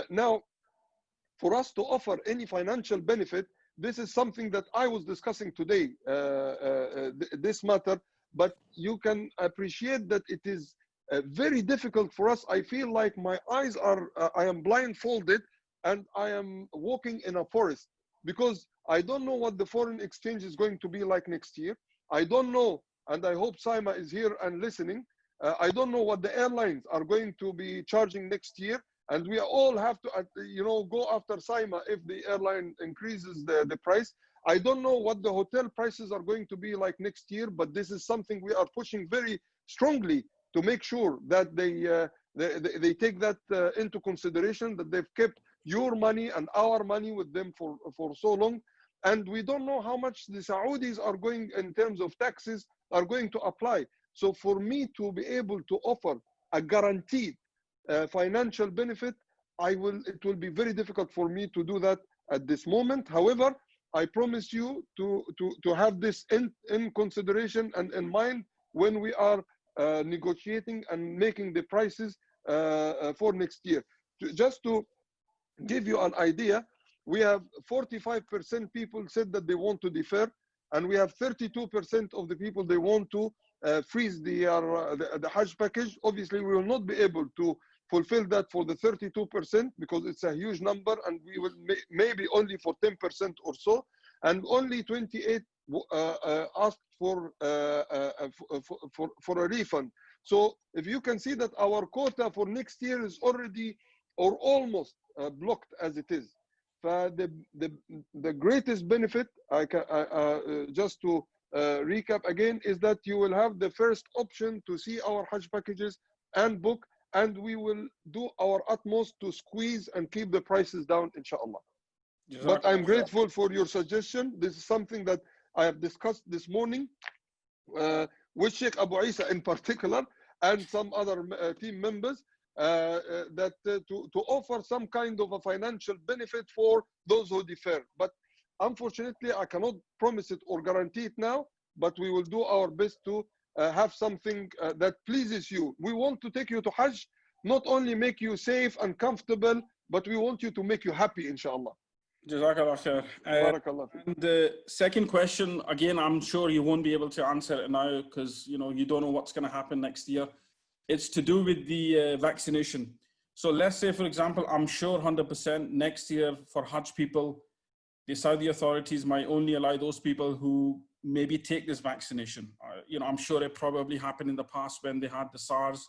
Now, for us to offer any financial benefit, this is something that I was discussing today, this matter, but you can appreciate that it is very difficult for us. I feel like my eyes are, I am blindfolded and I am walking in a forest, because I don't know what the foreign exchange is going to be like next year. I don't know, and I hope Saima is here and listening. I don't know what the airlines are going to be charging next year. And we all have to, go after Saima if the airline increases the price. I don't know what the hotel prices are going to be like next year, but this is something we are pushing very strongly to make sure that they take that into consideration, that they've kept your money and our money with them for so long. And we don't know how much the Saudis are going, in terms of taxes, are going to apply. So for me to be able to offer a guaranteed financial benefit, it will be very difficult for me to do that at this moment. However, I promise you to have this in consideration and in mind when we are negotiating and making the prices for next year. Just to give you an idea, we have 45% people said that they want to defer, and we have 32% of the people they want to freeze the Hajj package. Obviously, we will not be able to fulfill that for the 32% because it's a huge number, and we will maybe only for 10% or so, and only 28 asked for a refund. So if you can see that our quota for next year is already or almost blocked as it is. The greatest benefit, just to recap again, is that you will have the first option to see our Hajj packages and book, and we will do our utmost to squeeze and keep the prices down, inshallah. But I'm grateful for your suggestion. This is something that I have discussed this morning with Sheikh Abu Eesa in particular and some other team members, that to offer some kind of a financial benefit for those who defer. But unfortunately, I cannot promise it or guarantee it now, but we will do our best to have something that pleases you. We want to take you to Hajj, not only make you safe and comfortable, but we want you to make you happy, inshallah. Jazakallah khair. And the second question, again, I'm sure you won't be able to answer it now because you don't know what's going to happen next year. It's to do with the vaccination. So let's say, for example, I'm sure 100% next year for Hajj people, the Saudi authorities might only allow those people who maybe take this vaccination. I'm sure it probably happened in the past when they had the SARS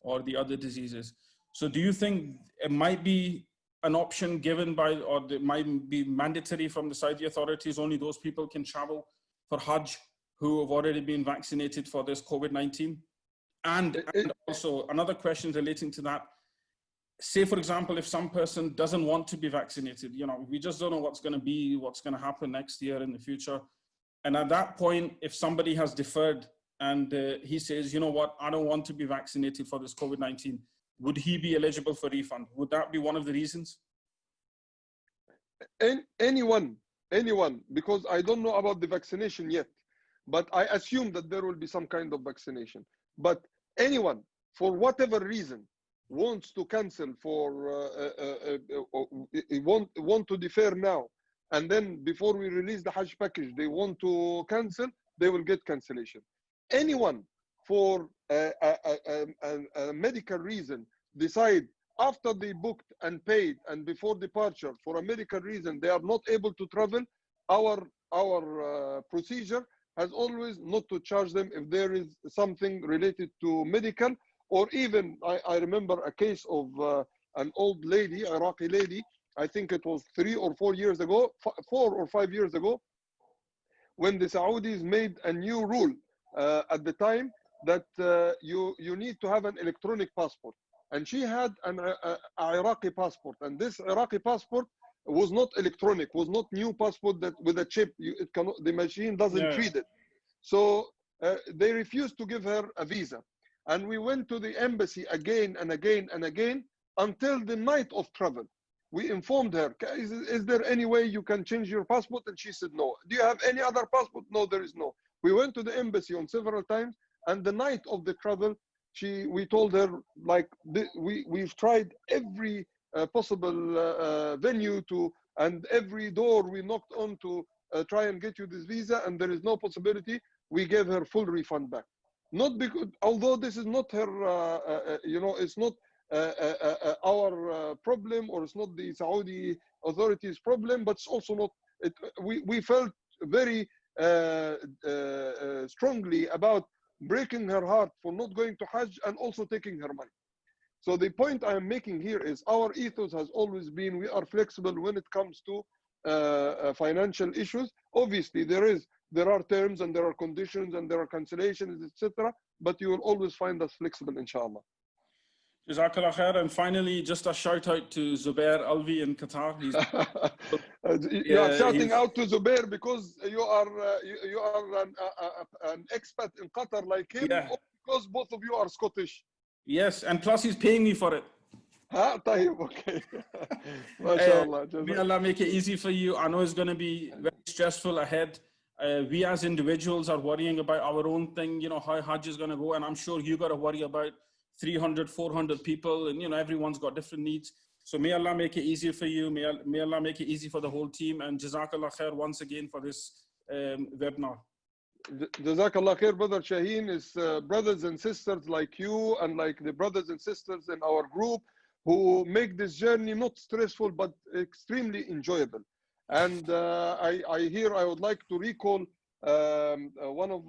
or the other diseases. So do you think it might be an option given by, or it might be mandatory from the Saudi authorities, only those people can travel for Hajj who have already been vaccinated for this COVID-19? And also another question relating to that, say for example, if some person doesn't want to be vaccinated, we just don't know what's going to happen next year in the future. And at that point, if somebody has deferred and he says, you know what, I don't want to be vaccinated for this COVID-19, would he be eligible for refund? Would that be one of the reasons? Anyone, because I don't know about the vaccination yet, but I assume that there will be some kind of vaccination. But anyone, for whatever reason, wants to cancel want to defer now, and then before we release the Hajj package, they want to cancel, they will get cancellation. Anyone for a medical reason decide after they booked and paid and before departure for a medical reason, they are not able to travel, our procedure has always not to charge them if there is something related to medical, or even I remember a case of an old lady, Iraqi lady, I think it was 3 or 4 years ago, 4 or 5 years ago, when the Saudis made a new rule at the time that you need to have an electronic passport. And she had an Iraqi passport, and this Iraqi passport was not electronic, was not new passport that with a chip. It cannot, the machine doesn't read it. So they refused to give her a visa. And we went to the embassy again and again and again until the night of travel. We informed her, is there any way you can change your passport? And she said, no. Do you have any other passport? No, there is no. We went to the embassy on several times, and the night of the travel, we told her, like, we've tried every possible venue and every door we knocked on to try and get you this visa, and there is no possibility. We gave her full refund back. Not because, although this is not her, it's not our problem, or it's not the Saudi authorities' problem, but it's also not, we felt very strongly about breaking her heart for not going to Hajj and also taking her money. So the point I am making here is our ethos has always been, we are flexible when it comes to financial issues. Obviously, there are terms and there are conditions and there are cancellations, etc. But you will always find us flexible, inshallah. Jazakallah khair. And finally, just a shout out to Zubair Alvi in Qatar. You are shouting out to Zubair because you are an expat in Qatar like him, or because both of you are Scottish? Yes, and plus he's paying me for it. Okay. MashaAllah. May Allah make it easy for you. I know it's going to be very stressful ahead. We as individuals are worrying about our own thing, how Hajj is going to go. And I'm sure you got to worry about 300, 400 people, and everyone's got different needs. So may Allah make it easier for you. May Allah make it easy for the whole team. And Jazakallah khair once again for this webinar. Jazakallah khair, Brother Shaheen. Is brothers and sisters like you and like the brothers and sisters in our group who make this journey not stressful but extremely enjoyable. And I would like to recall one of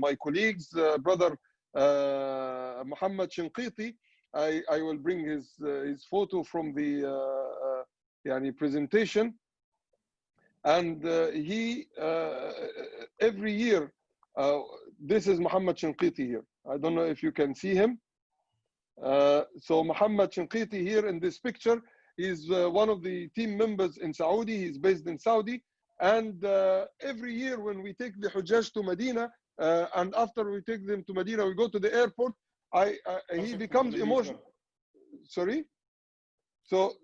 my colleagues, Brother Muhammad Shinqiti. I will bring his photo from the presentation. And he every year, this is Muhammad Shinqiti here. I don't know if you can see him. So Muhammad Shinqiti here in this picture, he's one of the team members in Saudi. He's based in Saudi. And every year when we take the Hujjaj to Medina, and after we take them to Medina, we go to the airport, he becomes emotional. Sorry? So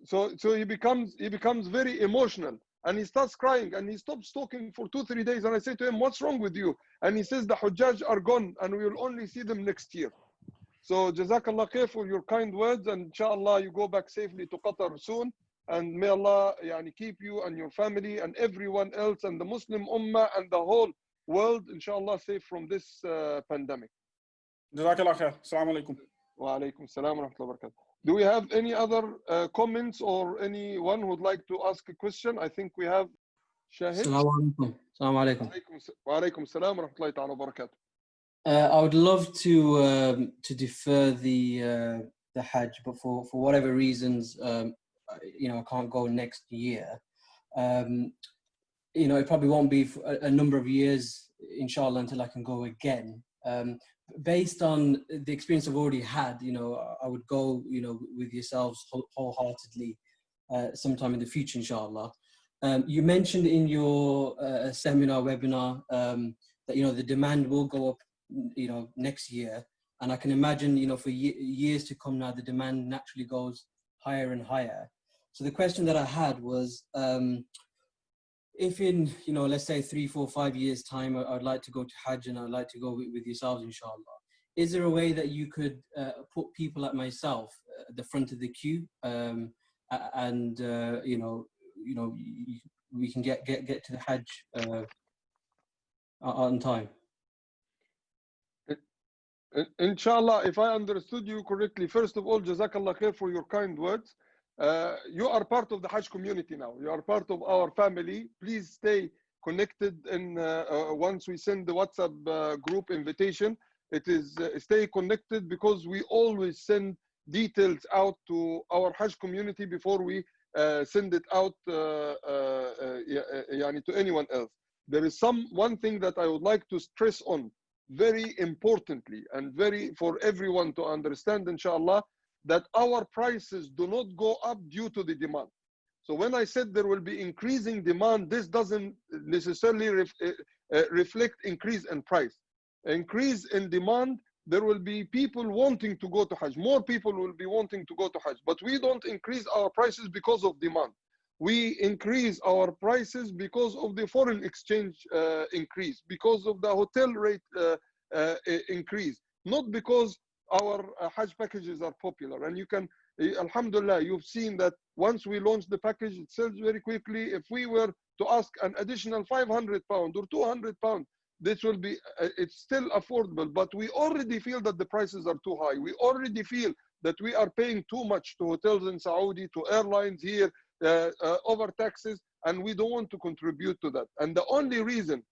he becomes very emotional. And he starts crying and he stops talking for 2-3 days. And I say to him, what's wrong with you? And he says, the Hujjaj are gone and we will only see them next year. So Jazakallah khair for your kind words, and inshallah you go back safely to Qatar soon. And may Allah keep you and your family and everyone else and the Muslim Ummah and the whole world, inshallah, safe from this pandemic. Jazakallah khair. Assalamu alaikum. Wa alaikum salam wa rahmatullahi wa barakatuh. Do we have any other comments or anyone who would like to ask a question? I think we have Shahid. Assalamu alaikum. Assalamu alaikum. Wa alaikum salam wa rahmatullahi wa barakatuh. I would love to defer the Hajj, but for whatever reasons, I can't go next year. It probably won't be for a number of years, inshallah, until I can go again. Based on the experience I've already had, I would go, with yourselves wholeheartedly sometime in the future, inshallah. You mentioned in your webinar, that, the demand will go up, next year. And I can imagine, for years to come now, the demand naturally goes higher and higher. So the question that I had was, if in, let's say 3, 4, 5 years time, I'd like to go to Hajj and I'd like to go with yourselves, inshallah. Is there a way that you could put people like myself at the front of the queue, and we can get to the Hajj on time? Inshallah, if I understood you correctly, first of all, Jazakallah khair for your kind words. You are part of the Hajj community now. You are part of our family. Please stay connected. And once we send the WhatsApp group invitation, it is stay connected, because we always send details out to our Hajj community before we send it out to anyone else. There is one thing that I would like to stress on very importantly, and for everyone to understand, inshallah, that our prices do not go up due to the demand. So when I said there will be increasing demand, this doesn't necessarily reflect increase in price. Increase in demand, there will be people wanting to go to Hajj. More people will be wanting to go to Hajj. But we don't increase our prices because of demand. We increase our prices because of the foreign exchange increase, because of the hotel rate increase, not because our Hajj packages are popular. And you can, alhamdulillah, you've seen that once we launch the package, it sells very quickly. If we were to ask an additional £500 or £200, this will be, it's still affordable, but we already feel that the prices are too high. We already feel that we are paying too much to hotels in Saudi, to airlines here, over taxes, and we don't want to contribute to that. And the only reason,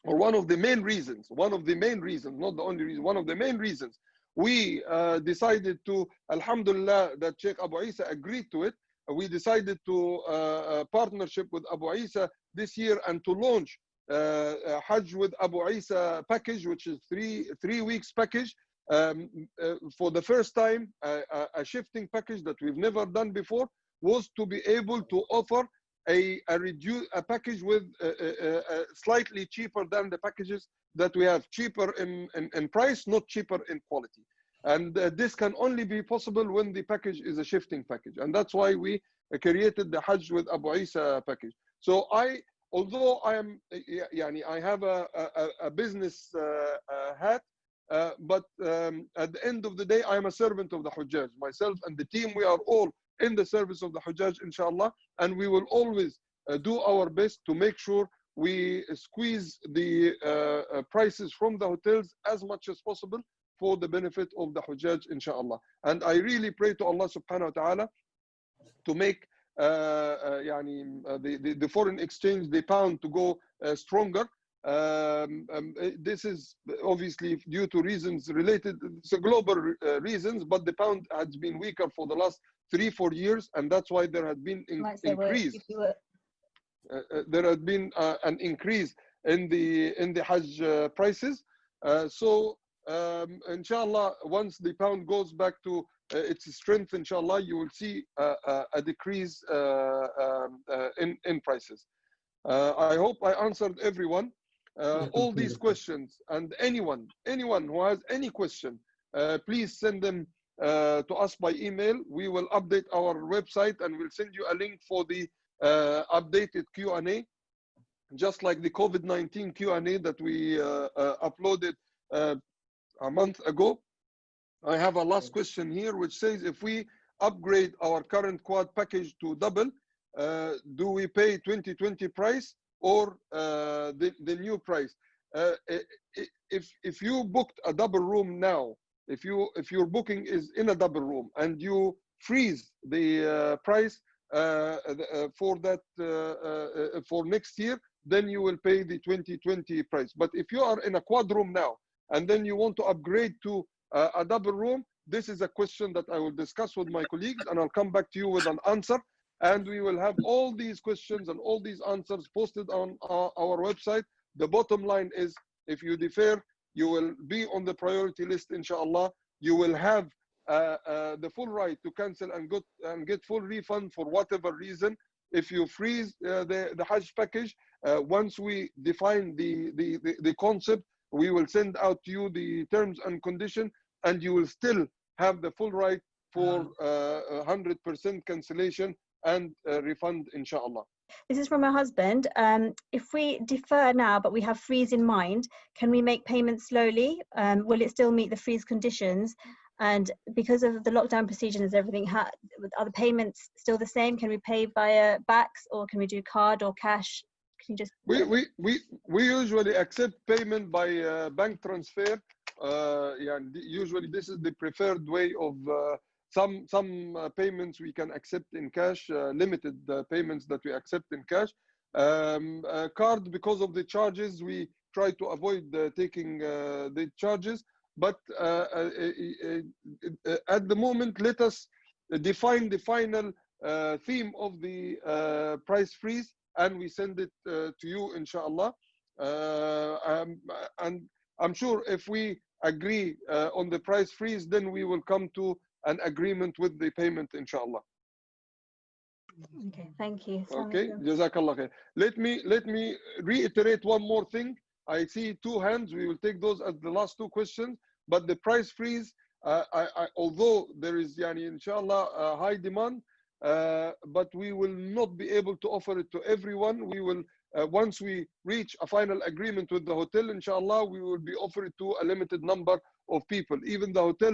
or one of the main reasons, not the only reason, one of the main reasons, we decided to, alhamdulillah, that Sheikh Abu Eesa agreed to it. We decided to partnership with Abu Eesa this year and to launch Hajj with Abu Eesa package, which is three weeks package. For the first time, a shifting package that we've never done before, was to be able to offer a package with slightly cheaper than the packages that we have, cheaper in price, not cheaper in quality. And this can only be possible when the package is a shifting package. And that's why we created the Hajj with Abu Eesa package. So although I have a business hat, but at the end of the day, I am a servant of the Hujjaj. Myself and the team, we are all in the service of the Hujjaj, inshallah, and we will always do our best to make sure we squeeze the prices from the hotels as much as possible for the benefit of the Hujjaj, inshallah. And I really pray to Allah subhanahu wa ta'ala to make the foreign exchange, the pound, to go stronger. This is obviously due to reasons related, so global reasons, but the pound has been weaker for the last 3-4 years, and that's why there has been increase. There has been an increase in the Hajj prices. So inshallah, once the pound goes back to its strength, inshallah, you will see a decrease in prices. I hope I answered everyone. All these questions, and anyone who has any question, please send them to us by email. We will update our website and we'll send you a link for the updated Q&A, just like the COVID-19 Q&A that we uploaded a month ago. I have a last question here, which says, if we upgrade our current quad package to double, do we pay 2020 price or the new price? If you booked a double room now, if your booking is in a double room and you freeze the price for that for next year, then you will pay the 2020 price. But if you are in a quad room now and then you want to upgrade to a double room, this is a question that I will discuss with my colleagues, and I'll come back to you with an answer. And we will have all these questions and all these answers posted on our website. The bottom line is, if you defer, you will be on the priority list, inshallah. You will have the full right to cancel and get full refund for whatever reason. If you freeze the Hajj package, once we define the concept, we will send out to you the terms and conditions, and you will still have the full right for 100% cancellation and refund, inshallah. This is from my husband. If we defer now, but we have freeze in mind, can we make payments slowly? Will it still meet the freeze conditions? And because of the lockdown procedures, everything, are the payments still the same? Can we pay via backs, or can we do card or cash? Can you just? We usually accept payment by bank transfer usually this is the preferred way of some payments we can accept in cash, limited payments that we accept in cash. Card, because of the charges, we try to avoid taking the charges. But at the moment, let us define the final theme of the price freeze, and we send it to you, inshallah. And I'm sure if we agree on the price freeze, then we will come to an agreement with the payment, inshallah. Okay, thank you. Okay, Jazakallah khair. Let me reiterate one more thing. I see two hands. We will take those as the last two questions. But the price freeze, although there is, inshallah, a high demand, but we will not be able to offer it to everyone. We will, once we reach a final agreement with the hotel, inshallah, we will be offering to a limited number of people. Even the hotel,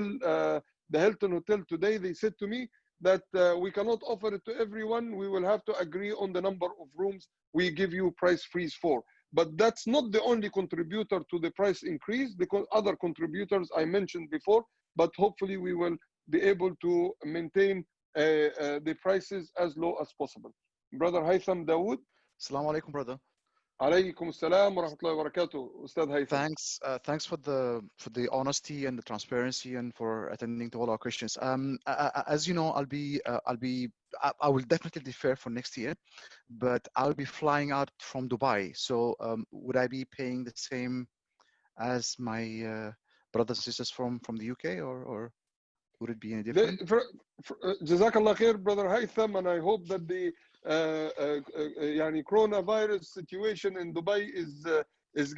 the Hilton Hotel today, they said to me that we cannot offer it to everyone. We will have to agree on the number of rooms we give you price freeze for. But that's not the only contributor to the price increase, because other contributors I mentioned before, but hopefully we will be able to maintain the prices as low as possible. Brother Haytham Dawood. Assalamu alaikum, brother. Alaykum assalam wa rahmatullahi wa barakatuh. Ustad Haytham. Thanks for the honesty and the transparency and for attending to all our questions. As you know, I will definitely defer for next year, but I'll be flying out from Dubai. So would I be paying the same as my brothers and sisters from the UK, or would it be any different? Jazakallah khair, Brother Haytham, and I hope that the coronavirus situation in Dubai is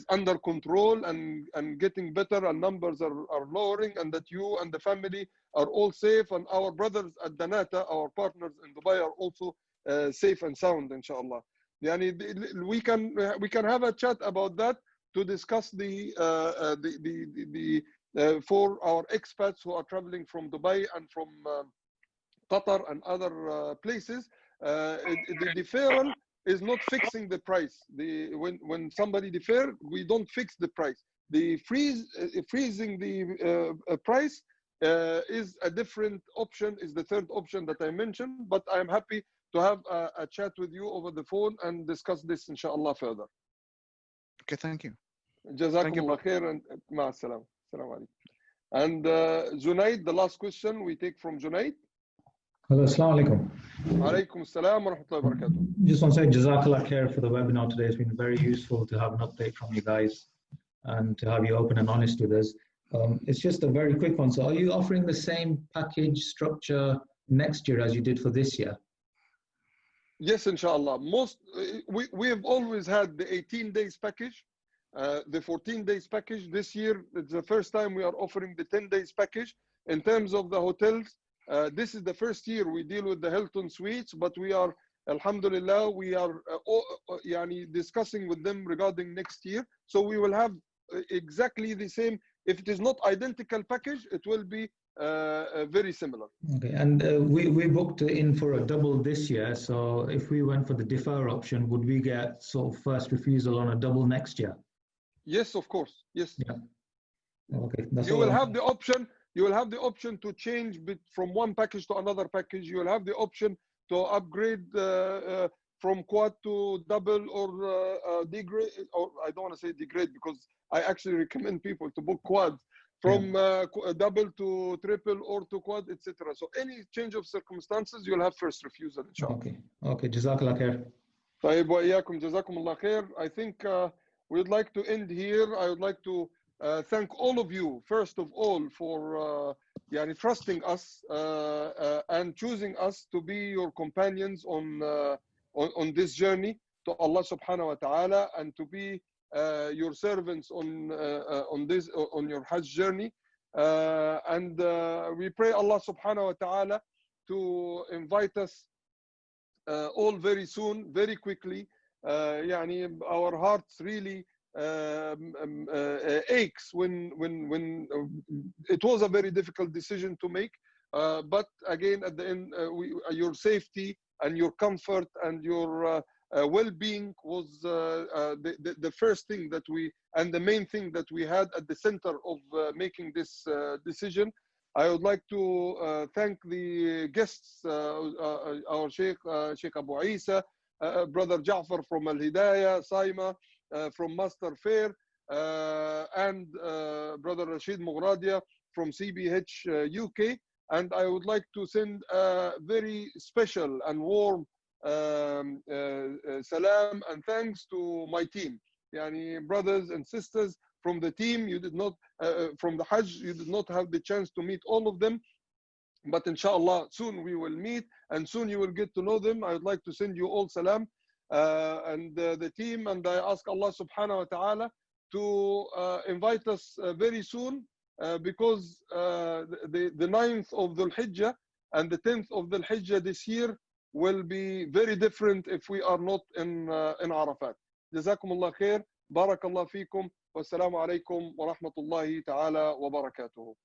under control and getting better, and numbers are lowering, and that you and the family are all safe, and our brothers at Danata, our partners in Dubai, are also safe and sound, inshallah. We can have a chat about that to discuss for our expats who are traveling from Dubai and from Qatar and other places. The deferral is not fixing the price. When somebody defer, we don't fix the price. The freezing the price is a different option, is the third option that I mentioned. But I'm happy to have a chat with you over the phone and discuss this, inshallah, further. Okay, thank you. Jazakumullah khair and ma'as-salam. And Junaid, the last question we take from Junaid. Hello, assalamu alaikum. Alaikum assalam wa rahmatullahi wa barakatuh. Just want to say Jazakallah khair for the webinar today. It's been very useful to have an update from you guys and to have you open and honest with us. It's just a very quick one. So are you offering the same package structure next year as you did for this year? Yes, inshallah. We have always had the 18 days package, the 14 days package. This year, it's the first time we are offering the 10 days package. In terms of the hotels, this is the first year we deal with the Hilton suites, but we are, alhamdulillah, we are discussing with them regarding next year. So we will have exactly the same. If it is not identical package, it will be very similar. Okay, and we booked in for a double this year. So if we went for the defer option, would we get sort of first refusal on a double next year? Yes, of course. Yes. Yeah. Okay. That's You will have the option. You will have the option to change from one package to another package. You will have the option to upgrade from quad to double or degrade. Or I don't want to say degrade because I actually recommend people to book quads from double to triple or to quad, etc. So any change of circumstances, you'll have first refusal, inshallah. Okay. Okay. Jazakallah khair. طيب وإياكم جزاكم الله خير. I think we would like to end here. I would like to thank all of you, first of all, for trusting us and choosing us to be your companions on this journey to Allah subhanahu wa ta'ala, and to be your servants on your Hajj journey. And we pray Allah subhanahu wa ta'ala to invite us all very soon, very quickly. Our hearts really aches when it was a very difficult decision to make, but again at the end your safety and your comfort and your well-being was the first thing that we, and the main thing that we had at the center of making this decision. I would like to thank the guests, our Sheikh, Sheikh Abu Eesa, Brother Ja'far from Al-Hidayah, Saima from Master Fair, and Brother Rashid Mughradia from CBH UK. And I would like to send a very special and warm salam and thanks to my team. Yani brothers and sisters from the team, you did not, from the Hajj, you did not have the chance to meet all of them. But inshallah, soon we will meet and soon you will get to know them. I would like to send you all salam and the team. And I ask Allah subhanahu wa ta'ala to invite us very soon because the 9th of Dhul Hijjah and the 10th of Dhul Hijjah this year will be very different if we are not in Arafat. Jazakumullah khair. Barakallah feekum. Wassalamu alaikum wa rahmatullahi ta'ala wa barakatuhu.